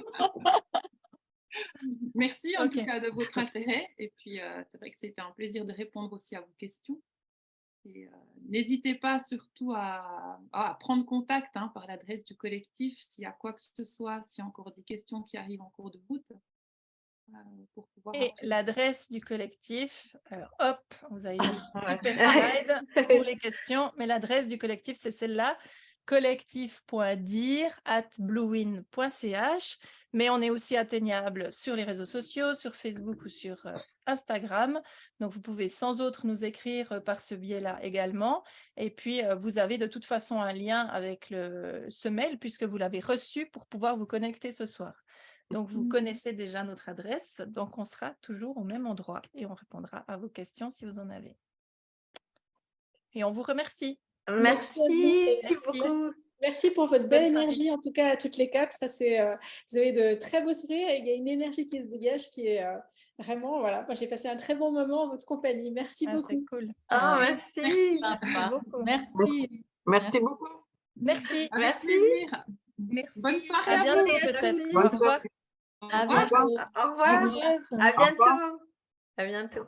Merci en Ok. tout cas de votre intérêt. Et puis, c'est vrai que c'était un plaisir de répondre aussi à vos questions. Et n'hésitez pas surtout à prendre contact par l'adresse du collectif s'il y a quoi que ce soit, s'il y a encore des questions qui arrivent en cours de route. Pour pouvoir Et après- l'adresse du collectif, alors hop, vous avez mis une Ouais. super slide pour les questions, mais l'adresse du collectif, c'est celle-là, collectif.dire@bluewin.ch, mais on est aussi atteignable sur les réseaux sociaux, sur Facebook ou sur Instagram, donc vous pouvez sans autre nous écrire par ce biais-là également, et puis vous avez de toute façon un lien avec ce mail puisque vous l'avez reçu pour pouvoir vous connecter ce soir. Donc, vous connaissez déjà notre adresse, donc on sera toujours au même endroit et on répondra à vos questions si vous en avez. Et on vous remercie. Merci Merci. beaucoup. Merci pour votre Bonne belle soirée. énergie, en tout cas à toutes les quatre. Vous avez de très beaux sourires et il y a une énergie qui se dégage qui est vraiment, voilà. Moi, j'ai passé un très bon moment en votre compagnie. Merci Ah, c'est beaucoup. cool. Ah, Merci. merci. Sympa. beaucoup. Merci. Merci beaucoup. Merci. Avec Merci. plaisir. Merci. Bonne soirée À à bientôt vous. peut-être. Bonne Au revoir. À Au revoir. bientôt. Au revoir. À bientôt. À bientôt.